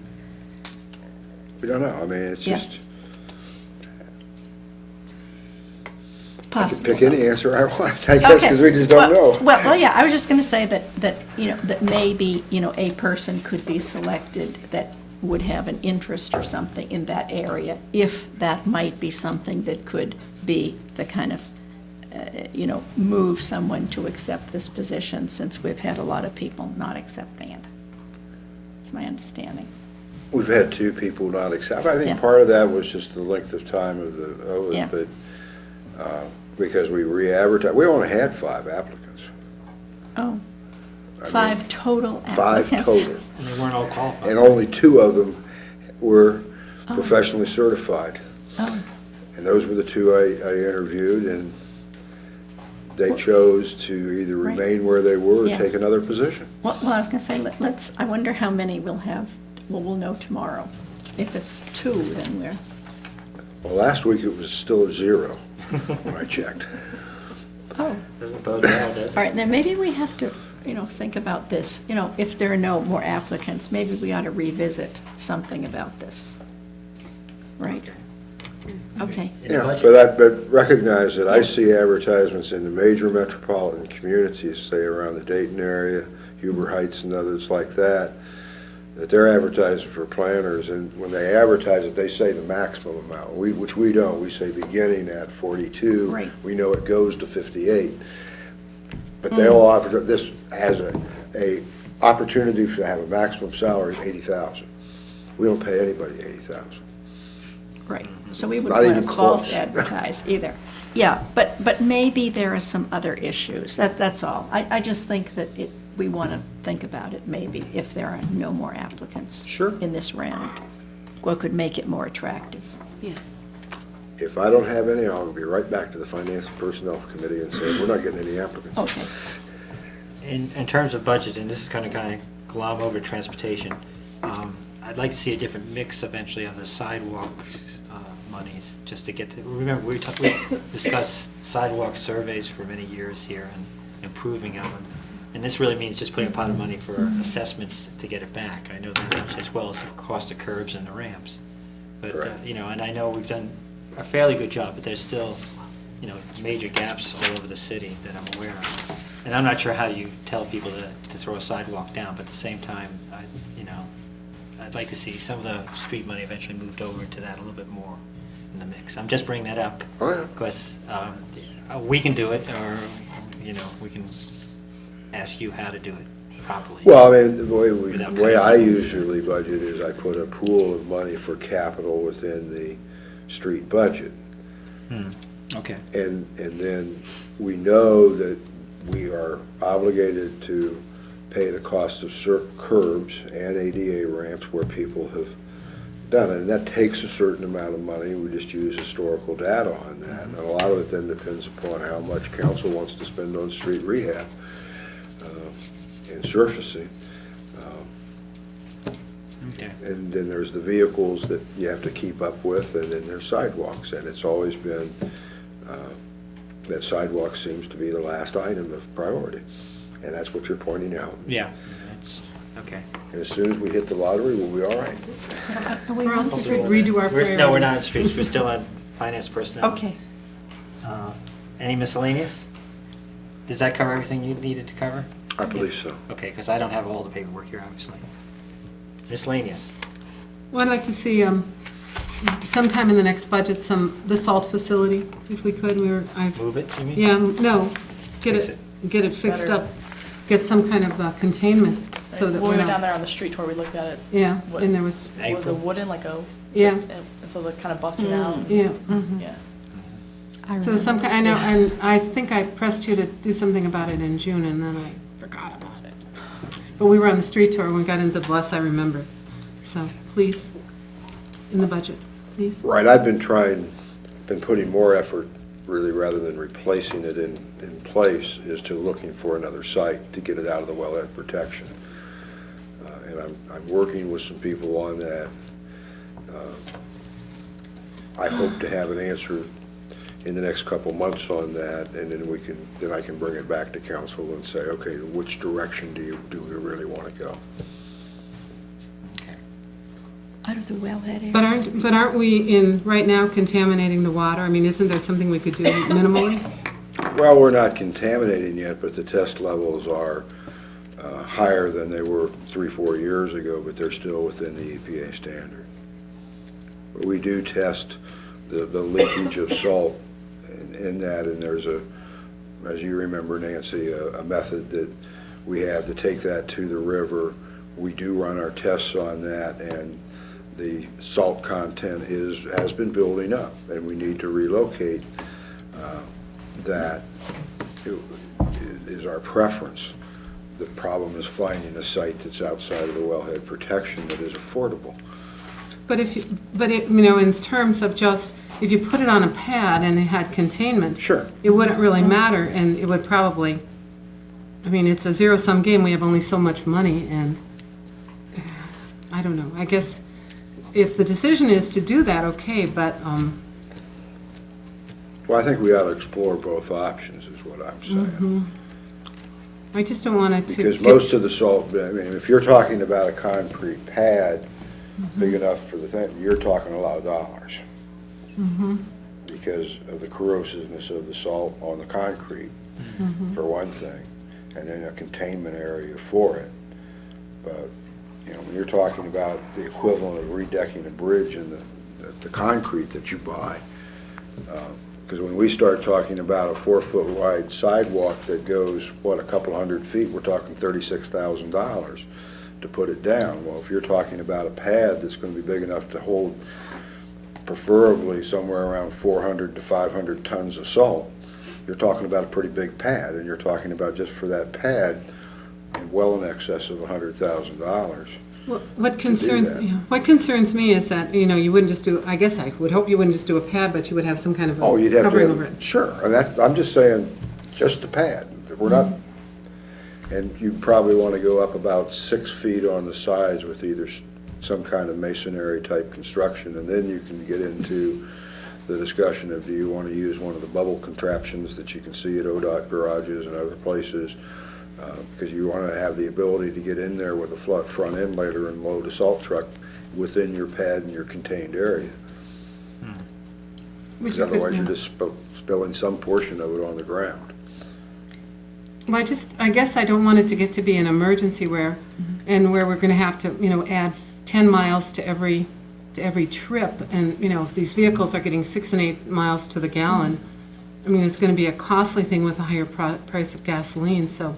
We don't know, I mean, it's Yeah. just, I can Possible. pick any answer I want, I guess, because we just don't know. Well, yeah, I was just going to say that, you know, that maybe, you know, a person could be selected that would have an interest or something in that area, if that might be something that could be the kind of, you know, move someone to accept this position, since we've had a lot of people not accepting it. That's my understanding. We've had 2 people not accept. I Yeah. think part of that was just the length of time of Yeah. it, but because we re-advertised, we only had 5 applicants. Oh, I mean, 5 total 5 applicants? total, And they weren't all qualified. and only 2 of them were professionally certified. Oh, And those were the 2 I interviewed, and they chose to either Right. remain where they were or Yeah. take another position. well, I was going to say, let's, I wonder how many we'll have, well, we'll know tomorrow. If it's 2, then we're, Well, last week it was still at 0 when I checked. oh. Doesn't bode well, does it? All right, then maybe we have to, you know, think about this. You know, if there are no more applicants, maybe we ought to revisit something about this. Right? Okay. In the Yeah, budget. but recognize that I Yeah. see advertisements in the major metropolitan communities, say around the Dayton area, Huber Heights and others like that, that they're advertising for planners, and when they advertise it, they say the maximum amount, which we don't. We say beginning at 42. Right. We know it goes to 58. But they'll offer, this as a opportunity to have a maximum salary of 80,000. We don't pay anybody 80,000. Right, so we wouldn't Not want even to false close. advertise either. Yeah, but maybe there are some other issues, that's all. I just think that we want to think about it, maybe, if there are no more applicants. Sure. In this round, what could make it more attractive. If I don't have any, I'll be right back to the Finance and Personnel Committee and say, we're not getting any applicants. Okay, In terms of budget, and this is kind of glom over transportation, I'd like to see a different mix eventually of the sidewalk monies, just to get to, remember, we discussed sidewalk surveys for many years here and improving them. And this really means just putting a pot of money for assessments to get it back. I know that much, as well as the cost of curbs and the ramps. But, Correct. you know, and I know we've done a fairly good job, but there's still, you know, major gaps all over the city that I'm aware of. And I'm not sure how you tell people to throw a sidewalk down, but at the same time, you know, I'd like to see some of the street money eventually moved over into that a little bit more in the mix. I'm just bringing that up Oh, yeah. because we can do it, or, you know, we can ask you how to do it properly. Well, I mean, the way Without the way I cutting. usually budget is I put a pool of money for capital within the street budget. Okay. And then we know that we are obligated to pay the cost of curbs and ADA ramps where people have done it. And that takes a certain amount of money. We just use historical data on that. And a lot of it then depends upon how much council wants to spend on street rehab and surfacing. Okay. And then there's the vehicles that you have to keep up with, and then there's sidewalks. And it's always been, that sidewalk seems to be the last item of priority. And that's what you're pointing out. Yeah, that's, okay. And as soon as we hit the lottery, we'll be all right. We're on street, redo our priorities. No, we're not on streets, we're still on finance personnel. okay. Any miscellaneous? Does that cover everything you needed to cover? I believe so. Okay, because I don't have all the paperwork here, obviously. Miscellaneous. Well, I'd like to see, sometime in the next budget, the salt facility, if we could. Move it, you mean? Yeah, no, get Fix it fixed Better. up, get some kind of containment, so that When we're we went down not, there on the street tour, we looked at it. yeah, What- and there was, Was April. it wooden, like a? Yeah. So they're kind of busting out. yeah. mhm. Yeah. So some, I know, and I think I pressed you to do something about it in June, and then I forgot about it. But we were on the street tour, when we got into the bus, I remembered. So, please, in the budget, please. Right, I've been putting more effort really, rather than replacing it in place, is to looking for another site to get it out of the wellhead protection. And I'm working with some people on that. I hope to have an answer in the next couple months on that, and then I can bring it back to council and say, okay, which direction do we really want to go? Out of the wellhead area. But aren't we right now contaminating the water? I mean, isn't there something we could do minimally? Well, we're not contaminating yet, but the test levels are higher than they were 3-4 years ago, but they're still within the EPA standard. But we do test the leakage of salt in that, and there's as you remember, Nancy, a method that we have to take that to the river. We do run our tests on that, and the salt content has been building up, and we need to relocate that. It is our preference. The problem is finding a site that's outside of the wellhead protection that is affordable. But in terms of just, if you put it on a pad and it had containment. Sure. It wouldn't really matter, and it would probably, I mean, it's a zero-sum game. We have only so much money, and I don't know. I guess if the decision is to do that, okay, but, Well, I think we ought to explore both options, is what I'm saying. I just don't want it to. Because most of the salt, I mean, if you're talking about a concrete pad big enough for the thing, you're talking a lot of dollars. Because of the corrosiveness of the salt on the concrete, for one thing, and then a containment area for it. But, you know, when you're talking about the equivalent of redecking a bridge and the concrete that you buy, because when we start talking about a 4-foot wide sidewalk that goes, what, a couple hundred feet, we're talking $36,000 to put it down. Well, if you're talking about a pad that's going to be big enough to hold preferably somewhere around 400 to 500 tons of salt, you're talking about a pretty big pad, and you're talking about just for that pad well in excess of $100,000. What concerns me is that, you know, you wouldn't just do, I guess I would hope you wouldn't just do a pad, but you would have some kind of Oh, you'd have covering to over it. have, sure, and I'm just saying, just the pad. We're not, and you probably want to go up about 6 feet on the sides with either some kind of masonry type construction, and then you can get into the discussion of, do you want to use one of the bubble contraptions that you can see at ODOT garages and other places, because you want to have the ability to get in there with a front end later and load a salt truck within your pad and your contained area. Because otherwise you're just spilling some portion of it on the ground. Well, I guess I don't want it to get to be an emergency where we're going to have to, you know, add 10 miles to every trip, and, you know, if these vehicles are getting 6 and 8 miles to the gallon, I mean, it's going to be a costly thing with a higher price of gasoline, so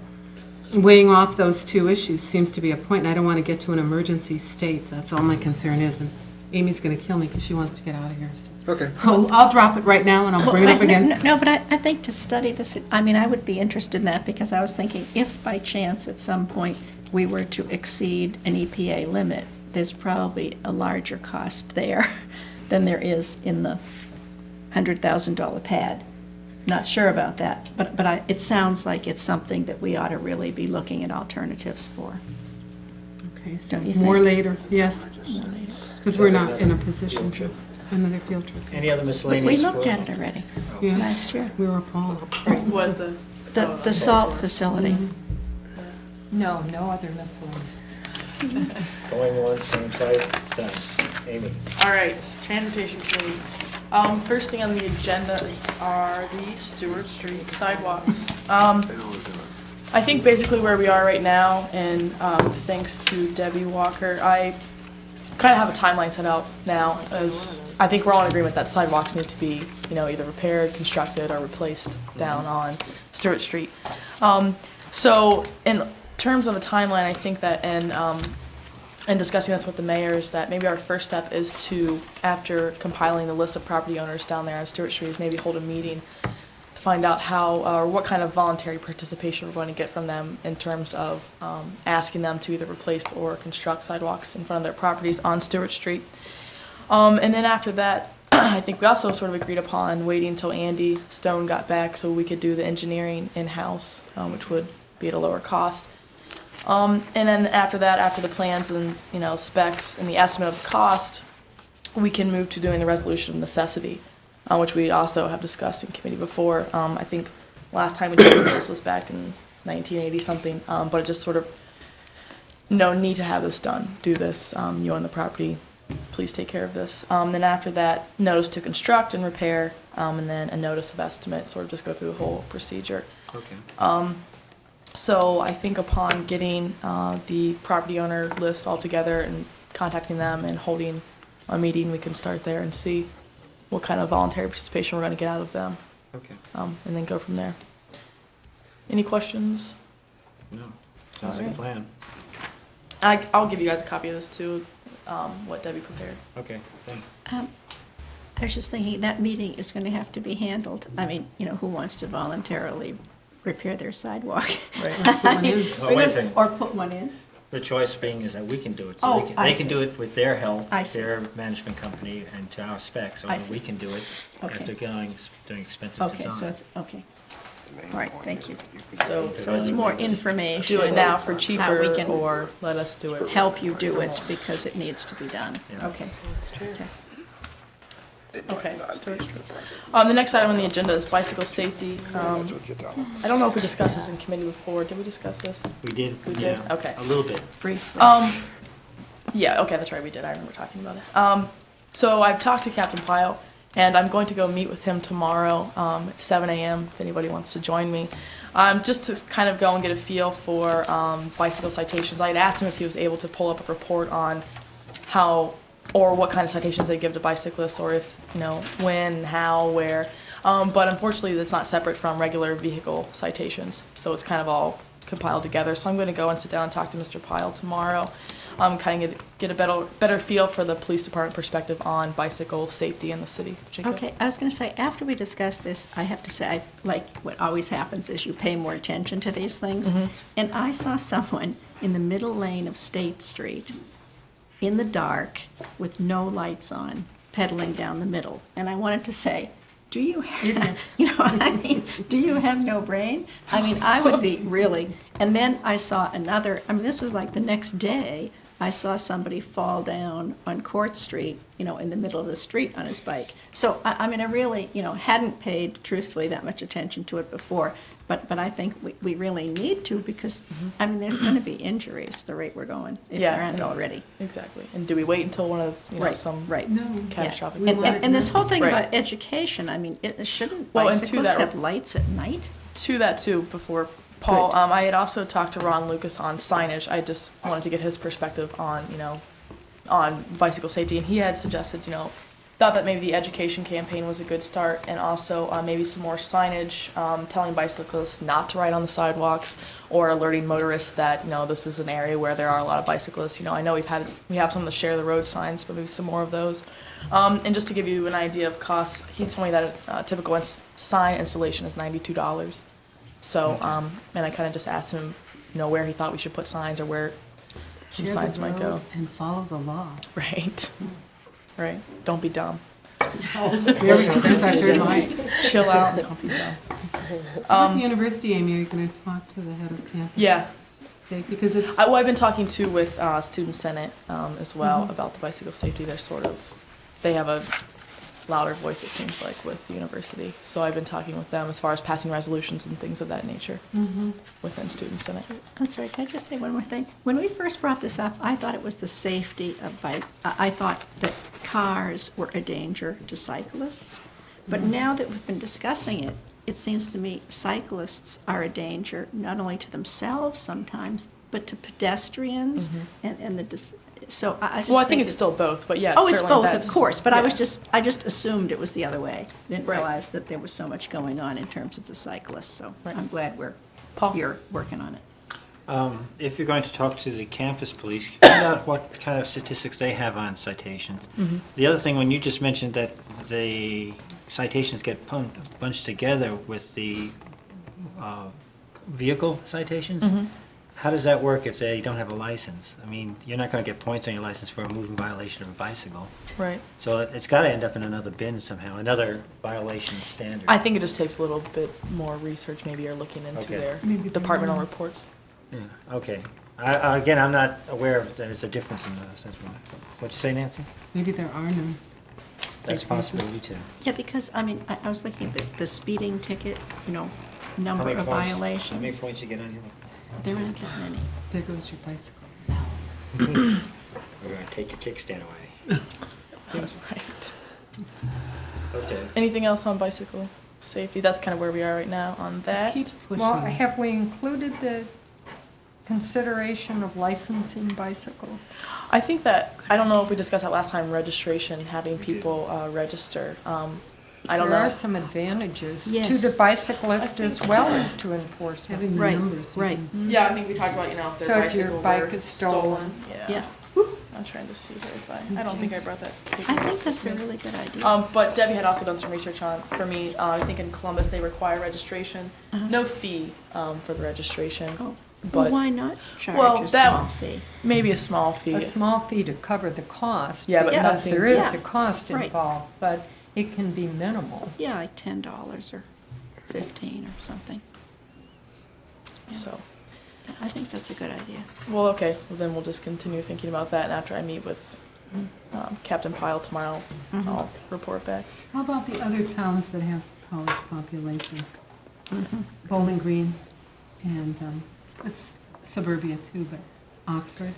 weighing off those two issues seems to be a point, and I don't want to get to an emergency state. That's all my concern is, and Amy's going to kill me because she wants to get out of here. So. Okay. I'll drop it right now, and I'll bring it up again. No, but I think to study this, I mean, I would be interested in that, because I was thinking, if by chance at some point we were to exceed an EPA limit, there's probably a larger cost there than there is in the $100,000 pad. Not sure about that, but it sounds like it's something that we ought to really be looking at alternatives for. Okay, so Don't you more think? later, yes, because we're not in a position to, another field trip. Any other We miscellaneous? looked at it already Yeah, last year. we were appalled. What The salt facility. No other miscellaneous. Going once, going twice, done. Amy? All right, transportation committee. First thing on the agenda are the Stewart Street sidewalks. I think basically where we are right now, and thanks to Debbie Walker, I kind of have a timeline set out now, as I think we're all in agreement that sidewalks need to be, you know, either repaired, constructed, or replaced down on Stewart Street. So in terms of a timeline, I think that and discussing this with the mayors, that maybe our first step is to, after compiling the list of property owners down there on Stewart Street, is maybe hold a meeting to find out how, or what kind of voluntary participation we're going to get from them in terms of asking them to either replace or construct sidewalks in front of their properties on Stewart Street. And then after that, I think we also sort of agreed upon waiting until Andy Stone got back so we could do the engineering in-house, which would be at a lower cost. And then after that, after the plans and, you know, specs and the estimate of the cost, we can move to doing the resolution of necessity, which we also have discussed in committee before. I think last time we did this was back in 1980 something, but it just sort of, no need to have this done. Do this. You own the property. Please take care of this. Then after that, notice to construct and repair, and then a notice of estimate, sort of just go through the whole procedure. Okay. So I think upon getting the property owner list all together and contacting them and holding a meeting, we can start there and see what kind of voluntary participation we're going to get out of them, Okay. and then go from there. Any questions? No, sounds like a Alright. plan. I'll give you guys a copy of this too, what Debbie prepared. Okay, thanks. I was just thinking, that meeting is going to have to be handled. I mean, you know, who wants to voluntarily repair their sidewalk? Right. I mean, Well, wait a second. or put one in? The choice being is that we can do it. Oh, So they I can see. do it with their help, I see. their management company, and to our specs, I or see. we can do it Okay. after doing expensive Okay, so design. it's, okay. All right, thank you. So So it's more information. do it now for how we cheaper, can or let us do it. help you do it because it needs to be done. Yeah. Okay. That's true. Okay. Okay. The next item on the agenda is bicycle safety. I don't know if we discussed this in committee before. Did we discuss this? We did, We did? yeah, Okay. a little bit. Briefly. Yeah, okay, that's right, we did. I remember talking about it. So I've talked to Captain Pyle, and I'm going to go meet with him tomorrow at 7 a.m. if anybody wants to join me. Just to kind of go and get a feel for bicycle citations. I had asked him if he was able to pull up a report on how or what kind of citations they give to bicyclists, or if, you know, when, how, where. But unfortunately, that's not separate from regular vehicle citations, so it's kind of all compiled together. So I'm going to go and sit down and talk to Mr. Pyle tomorrow, kind of get a better feel for the police department perspective on bicycle safety in the city. Jacob? Okay, I was going to say, after we discuss this, I have to say, like what always happens is you pay more attention to these things. And I saw someone in the middle lane of State Street in the dark with no lights on, pedaling down the middle. And I wanted to say, do you have, you know, I mean, do you have no brain? I mean, I would be really. And then I saw another, I mean, this was like the next day, I saw somebody fall down on Court Street, you know, in the middle of the street on his bike. So, I mean, I really, you know, hadn't paid truthfully that much attention to it before. But I think we really need to, because, I mean, there's going to be injuries the rate we're going, if Yeah. there aren't already. Exactly. And do we wait until one of, you know, Right, some right. catastrophic And, event? and this whole thing Right. about education, I mean, shouldn't Well, and to bicyclists that- have lights at night? To that too, before Paul, Good. I had also talked to Ron Lucas on signage. I just wanted to get his perspective on, you know, on bicycle safety, and he had suggested, you know, thought that maybe the education campaign was a good start, and also maybe some more signage telling bicyclists not to ride on the sidewalks, or alerting motorists that, you know, this is an area where there are a lot of bicyclists. You know, I know we have some of the share the road signs, but maybe some more of those. And just to give you an idea of costs, he told me that a typical sign installation is $92. So, and I kind of just asked him, you know, where he thought we should put signs, or where some Share the signs might go. road and follow the law. Right. Right. Don't be dumb. There we go, there's our third line. Chill out and don't be dumb. At the university, Amy, are you going to talk to the head of campus Yeah. safety? Because it's, Well, I've been talking too with Student Senate as well about the bicycle safety. They have a louder voice, it seems like, with the university. So I've been talking with them as far as passing resolutions and things of that nature within Student Senate. I'm sorry, can I just say one more thing? When we first brought this up, I thought it was the safety of bike. I thought that cars were a danger to cyclists. But now that we've been discussing it, it seems to me cyclists are a danger not only to themselves sometimes, but to pedestrians and the, so I just Well, I think it's still both, but yeah, Oh, it's certainly both, of that's- course, but I yeah. just assumed it was the other way. Didn't Right. realize that there was so much going on in terms of the cyclists, so Right. I'm glad Paul? you're working on it. If you're going to talk to the campus police, find out what kind of statistics they have on citations. The other thing, when you just mentioned that the citations get bunched together with the vehicle citations, how does that work if they don't have a license? I mean, you're not going to get points on your license for a moving violation of a bicycle. Right. So it's got to end up in another bin somehow, another violation standard. I think it just takes a little bit more research, maybe, or looking into Okay. their Maybe they departmental will. reports. Yeah, okay. Again, I'm not aware of there's a difference in those. That's what. What'd you say, Nancy? Maybe there are none. That's a possibility too. Yeah, because, I mean, I was looking at the speeding ticket, How number many of points? How many violations. points you get on your? There aren't that many. There goes your bicycle. We're going to take your kickstand away. Right. Okay. Anything else on bicycle safety? That's kind of where we are right now on that. Let's keep pushing. Well, have we included the consideration of licensing bicycles? I think that, I don't know if we discussed that last time, registration, having people register. I don't know. There are some advantages to Yes. the bicyclist as well as to enforcement. Having the Right, numbers. you right. can- Yeah, I think we talked about, if their So if your bicycle bike were is stolen. Yeah, I'm trying to see here if I don't think I brought that paper. I think that's a with me. really good idea. But Debbie had also done some research on, for me, I think in Columbus, they require registration. Uh-huh. No fee for the registration, Oh, well, but why not charge Well, a that- small fee? maybe a small fee. A small fee to cover the cost. Yeah, but Because nothing there to- is Yeah, a cost right. involved, but it can be minimal. Yeah, like $10 or 15 or something. Yeah. So, I think that's a good idea. well, okay, well, then we'll just continue thinking about that, and after I meet with Captain Pyle tomorrow, Mhm. I'll report back. How about the other towns that have college populations? Bowling Green and, it's suburbia too, but Oxford.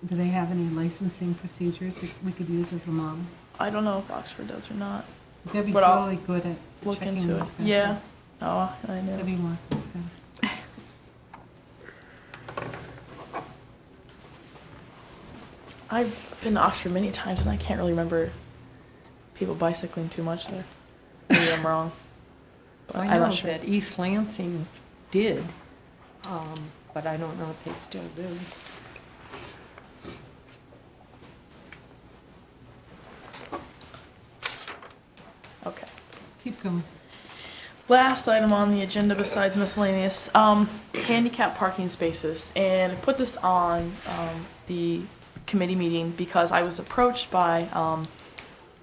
Do they have any licensing procedures that we could use as a model? I don't know if Oxford does or not. Debbie's But I'll really good at Look checking into those it. guys. Yeah. Oh, I know. Debbie Mark's good. I've been to Oxford many times, and I can't really remember people bicycling too much there. Maybe I'm wrong. But I I'm know not sure. that East Lansing did, but I don't know if they still do. Okay. Keep going. Last item on the agenda besides miscellaneous, handicap parking spaces. And I put this on the committee meeting because I was approached by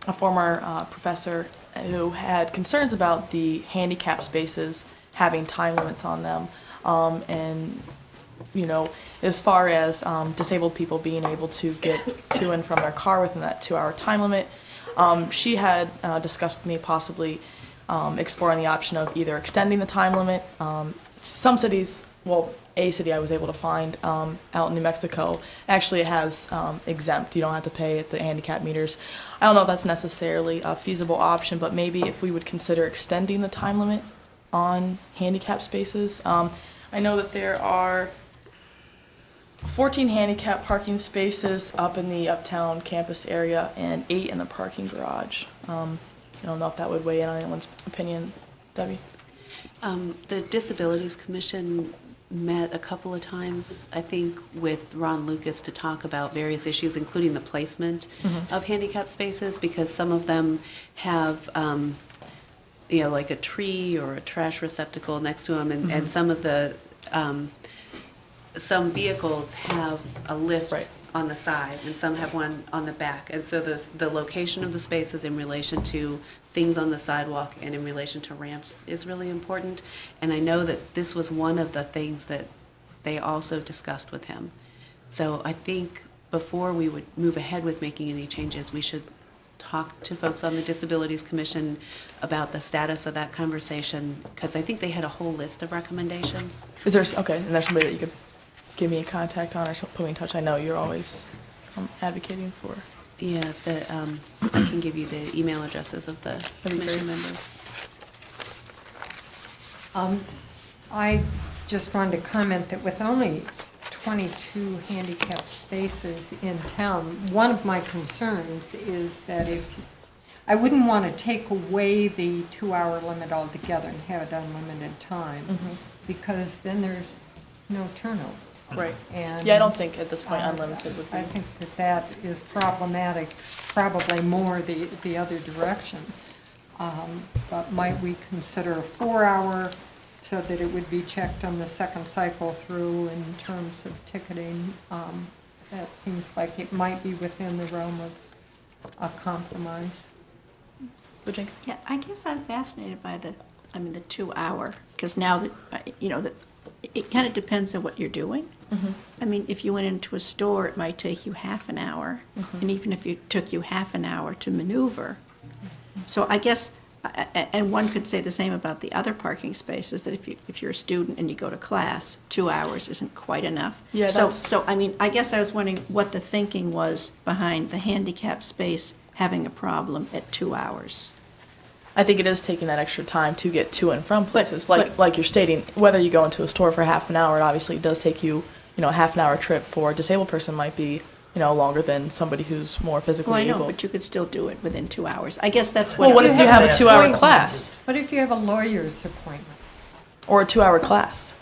a former professor who had concerns about the handicap spaces having time limits on them. And, as far as disabled people being able to get to and from their car within that 2-hour time limit, she had discussed with me possibly exploring the option of either extending the time limit. Some cities, well, a city I was able to find out in New Mexico, actually it has exempt. You don't have to pay at the handicap meters. I don't know if that's necessarily a feasible option, but maybe if we would consider extending the time limit on handicap spaces. I know that there are 14 handicap parking spaces up in the Uptown campus area and 8 in the parking garage. I don't know if that would weigh in on anyone's opinion. Debbie? The Disabilities Commission met a couple of times, I think, with Ron Lucas to talk about various issues, including the placement of handicap spaces, because some of them have, like a tree or a trash receptacle next to them, and some of the, some vehicles have a lift Right. on the side, and some have one on the back. And so the location of the spaces in relation to things on the sidewalk and in relation to ramps is really important. And I know that this was one of the things that they also discussed with him. So I think before we would move ahead with making any changes, we should talk to folks on the Disabilities Commission about the status of that conversation, because I think they had a whole list of recommendations. Is there, okay, and there's somebody that you could give me a contact on or put me in touch? I know you're always advocating for. Yeah, I can give you the email addresses of the be commission great. members. I just wanted to comment that with only 22 handicap spaces in town, one of my concerns is that I wouldn't want to take away the 2-hour limit altogether and have it unlimited time, because then there's no turnover. Right. And Yeah, I don't think at this point unlimited would be. I think that is problematic, probably more the other direction. But might we consider a 4-hour so that it would be checked on the second cycle through in terms of ticketing. That seems like it might be within the realm of a compromise. Virginia? Yeah, I guess I'm fascinated by the 2 hour, because now that, that it kind of depends on what you're doing. I mean, if you went into a store, it might take you half an hour, and even if it took you half an hour to maneuver. So I guess, and one could say the same about the other parking spaces, that if you're a student and you go to class, 2 hours isn't quite enough. Yeah, So, I mean, I guess I was wondering what the thinking was behind the handicap space having a problem at 2 hours. I think it is taking that extra time to get to and from places. but- Like you're stating, whether you go into a store for half an hour, it obviously does take you, a half an hour trip for a disabled person might be, longer than somebody who's more physically Well, I know, able. but you could still do it within 2 hours. I guess that's Well, what. what if you have a 2-hour class What if you have a lawyer's appointment? or a 2-hour class?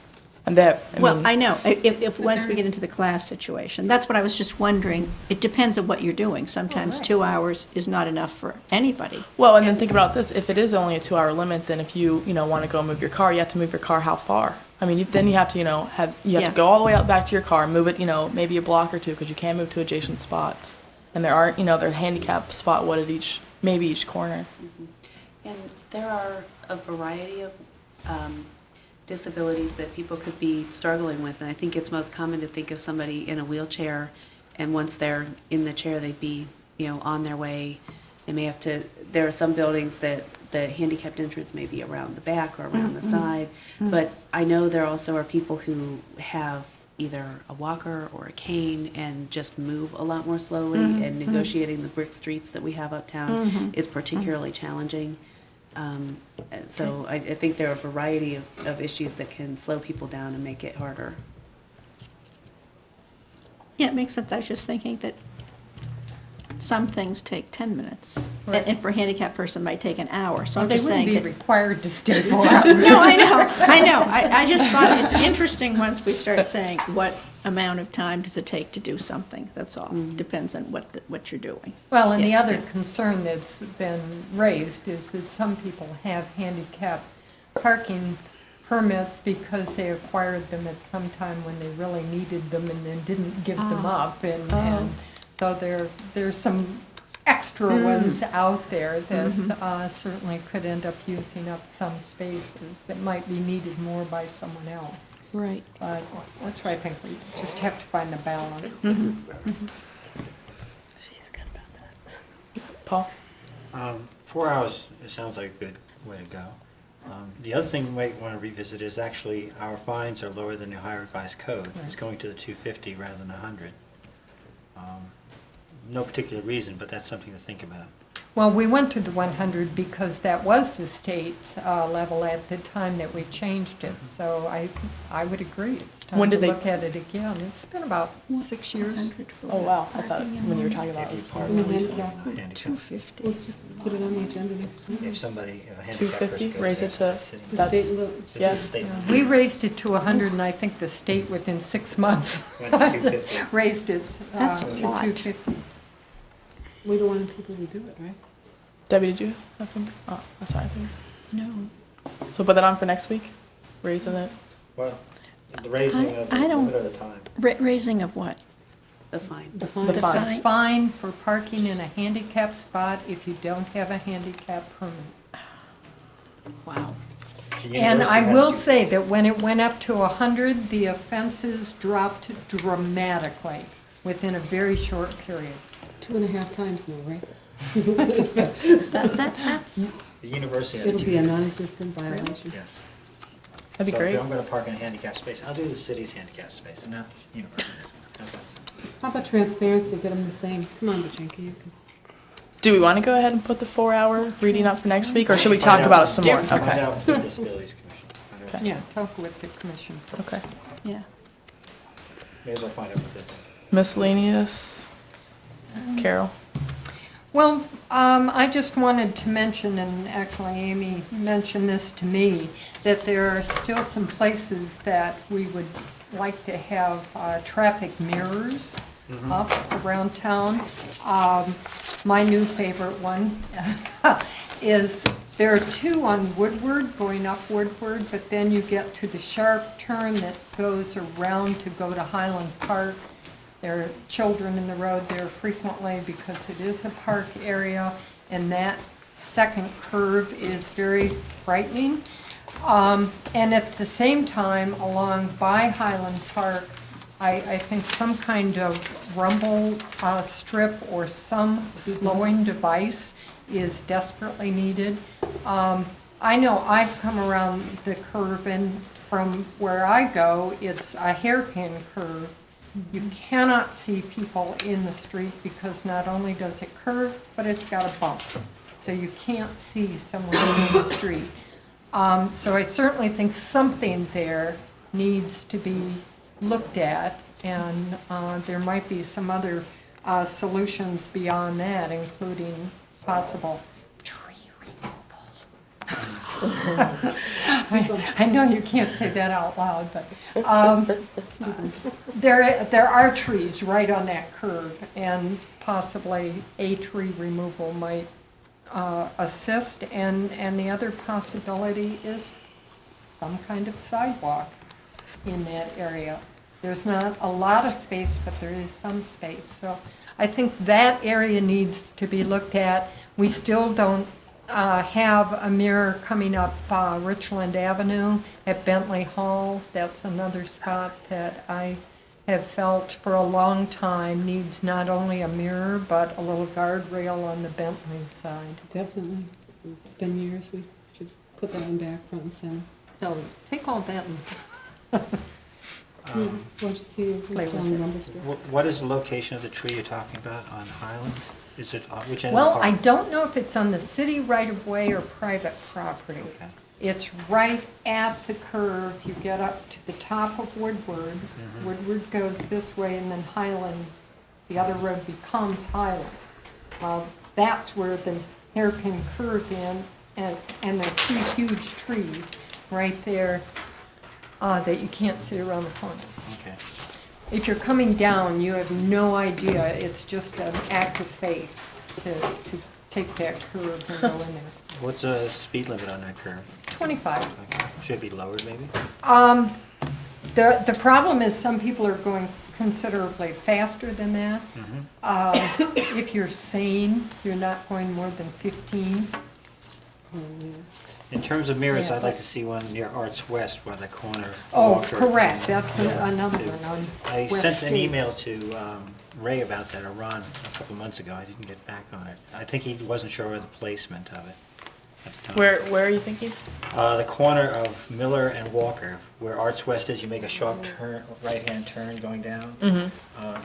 And that, Well, I know, if once we get into the class situation, that's what I was just wondering. It depends on what you're doing. Sometimes 2 hours is not enough for anybody. Well, and then think about this. If it is only a 2-hour limit, then if you, want to go move your car, you have to move your car how far? I mean, then you have to, you have Yeah. to go all the way out back to your car, move it, maybe a block or two, because you can move to adjacent spots. And there aren't, there are handicap spot what at maybe each corner. And there are a variety of disabilities that people could be struggling with, and I think it's most common to think of somebody in a wheelchair, and once they're in the chair, they'd be, on their way. They may have to, there are some buildings that the handicapped entrance may be around the back or around the side, but I know there also are people who have either a walker or a cane and just move a lot more slowly, and negotiating the brick streets that we have uptown is particularly challenging. So I think there are a variety of issues that can slow people down and make it harder. Yeah, it makes sense. I was just thinking that some things take 10 minutes. And for a handicapped person, it might take an hour. So I'm They just wouldn't saying be that. required to stay 4 hours. No, I know. I just thought it's interesting once we start saying what amount of time does it take to do something. That's all. Depends on what you're doing. Well, and the Yeah, other yeah. concern that's been raised is that some people have handicap parking permits because they acquired them at some time when they really needed them and then didn't give them up. And so there's some extra ones out there that certainly could end up using up some spaces that might be needed more by someone else. Right. But that's why I think we just have to find the balance. Paul? 4 hours, it sounds like a good way to go. The other thing we might want to revisit is actually our fines are lower than the Ohio Revised Code. It's going to the 250 rather than 100. No particular reason, but that's something to think about. Well, we went to the 100 because that was the state level at the time that we changed it. So I would agree. It's time When to did they- look at it again. It's been about 6 years. 100 for Oh, wow. I thought when you were talking about If it you was park part of the lease. on a handicap, 250. Let's just put it on the agenda next week. if somebody, if a handicapped 250, person goes raise it there, to- sitting- The That's- state law. this is yeah. a state. We raised it to 100, and I think the state within 6 months Went to 250. raised it That's to a lot. 250. We don't want people to do it, right? Debbie, did you have something? Oh, I'm sorry. No. So put that on for next week? Raising it? Well, the raising of the I don't- limit of the time. Raising of what? The fine. The fine. The The fine. fine? Fine for parking in a handicapped spot if you don't have a handicap permit. Wow. The And university I has will to- say that when it went up to 100, the offenses dropped dramatically within a very short period. 2.5 times now, right? That's, The university has It'll to. be a non-existent violation. Yes. That'd be So great. if I'm going to park in a handicap space, I'll do the city's handicap space and not the university's. How's that sound? How about transparency, get them the same? Come on, Bajinka, you can. Do we want to go ahead and put the 4-hour reading up for next week, or should we talk about it some more? Find Okay. out with the Disabilities Commission. Find out what's- Yeah, talk with the commission. Okay. yeah. May as well find out what this is. Miscellaneous. Carol? Well, I just wanted to mention, and actually Amy mentioned this to me, that there are still some places that we would like to have traffic mirrors up around town. My new favorite one is, there are two on Woodward, going up Woodward, but then you get to the sharp turn that goes around to go to Highland Park. There are children in the road there frequently because it is a park area, and that second curve is very frightening. And at the same time, along by Highland Park, I think some kind of rumble strip or some slowing device is desperately needed. I know I've come around the curve, and from where I go, it's a hairpin curve. You cannot see people in the street because not only does it curve, but it's got a bump. So you can't see someone in the street. So I certainly think something there needs to be looked at, and there might be some other solutions beyond that, including possible tree removal. I know you can't say that out loud, but there are trees right on that curve, and possibly a tree removal might assist, and the other possibility is some kind of sidewalk in that area. There's not a lot of space, but there is some space. So I think that area needs to be looked at. We still don't have a mirror coming up Richland Avenue at Bentley Hall. That's another spot that I have felt for a long time needs not only a mirror, but a little guardrail on the Bentley side. Definitely. It's been years. We should put that one back front and center. So take all that and Won't you see if Play it's with on it. rumble strips? What is the location of the tree you're talking about on Highland? Is it, which end of the Well, park? I don't know if it's on the city right-of-way or private property. Okay. It's right at the curve. You get up to the top of Woodward. Woodward goes this way, and then Highland, the other road becomes Highland. That's where the hairpin curve in, and there are two huge trees right there that you can't see around the corner. Okay. If you're coming down, you have no idea. It's just an act of faith to take that curve and go in there. What's the speed limit on that curve? 25. Okay. Should it be lowered, maybe? The problem is some people are going considerably faster than that. If you're sane, you're not going more than 15. In terms of mirrors, Yeah. I'd like to see one near Arts West where the corner. Oh, Walker- correct, that's another one on I West sent an State. email to Ray about that, or Ron, a couple months ago. I didn't get back on it. I think he wasn't sure of the placement of it at the time. Where are you thinking? The corner of Miller and Walker, where Arts West is, you make a sharp turn, right-hand turn going down.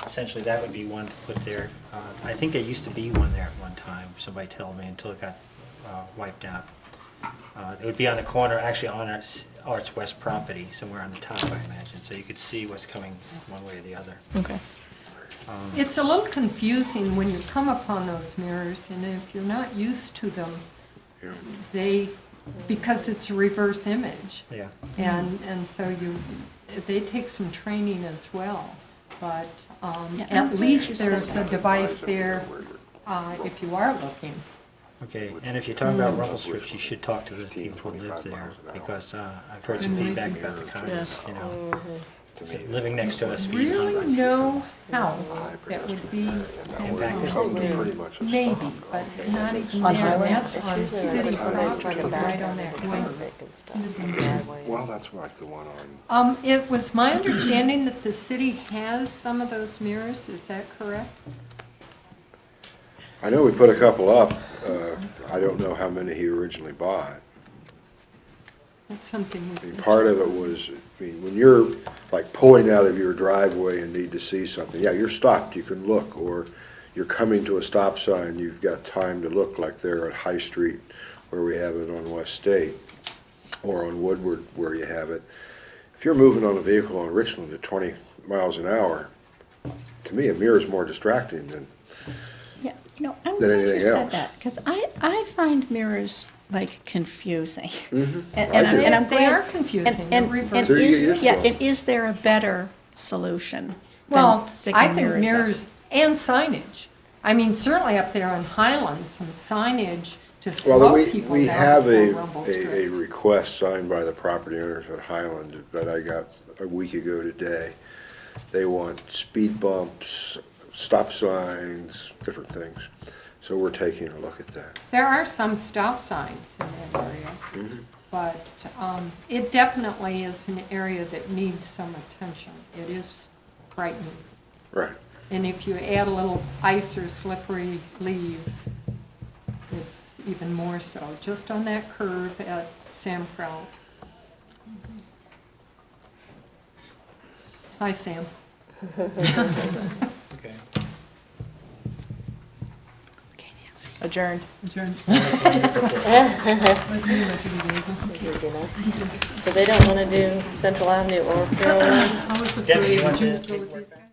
Essentially, that would be one to put there. I think there used to be one there at one time, somebody told me, until it got wiped out. It would be on the corner, actually on Arts West property, somewhere on the top, I imagine, so you could see what's coming one way or the other. Okay. It's a little confusing when you come upon those mirrors, and if you're not used to them, because it's a reverse image. Yeah. And so they take some training as well, but Yeah, I'm at glad least you said there's a that. device there if you are looking. Okay, and if you're talking about rumble strips, you should talk to the people who live there, because I've heard some feedback about the cars, you know. Living next to us. Really no house that would be Impacted. maybe, but not even On there. Highway? That's on city property, right on that point. Well, that's like the one on, It was my understanding that the city has some of those mirrors, is that correct? I know we put a couple up. I don't know how many he originally bought. That's something I we mean, could. part of it was, I mean, when you're like pulling out of your driveway and need to see something, yeah, you're stopped, you can look, or you're coming to a stop sign, you've got time to look, like there at High Street where we have it on West State, or on Woodward where you have it. If you're moving on a vehicle on Richland at 20 miles an hour, to me, a mirror is more distracting than, Yeah, I'm than glad you anything said else. that, because I find mirrors like confusing. Mhm. And I I'm- do. and I'm They glad- are confusing, and- they're and reversed. So you get is- used to Yeah, them. and is there a better solution? Well, sticking I think mirrors up. mirrors and signage. I mean, certainly up there on Highland, some signage to Well, slow people we down have before rumble a strips. request signed by the property owners at Highland that I got a week ago today. They want speed bumps, stop signs, different things. So we're taking a look at that. There are some stop signs in that area, but it definitely is an area that needs some attention. It is frightening. Right. And if you add a little ice or slippery leaves, it's even more so, just on that curve at Sam Krause. Hi, Sam. Okay. Adjourned. Adjourned. Easy enough. So they don't want to do Central Avenue or Carroll Road? How was the Debbie, you parade? want Did you to go take with work these back? guys?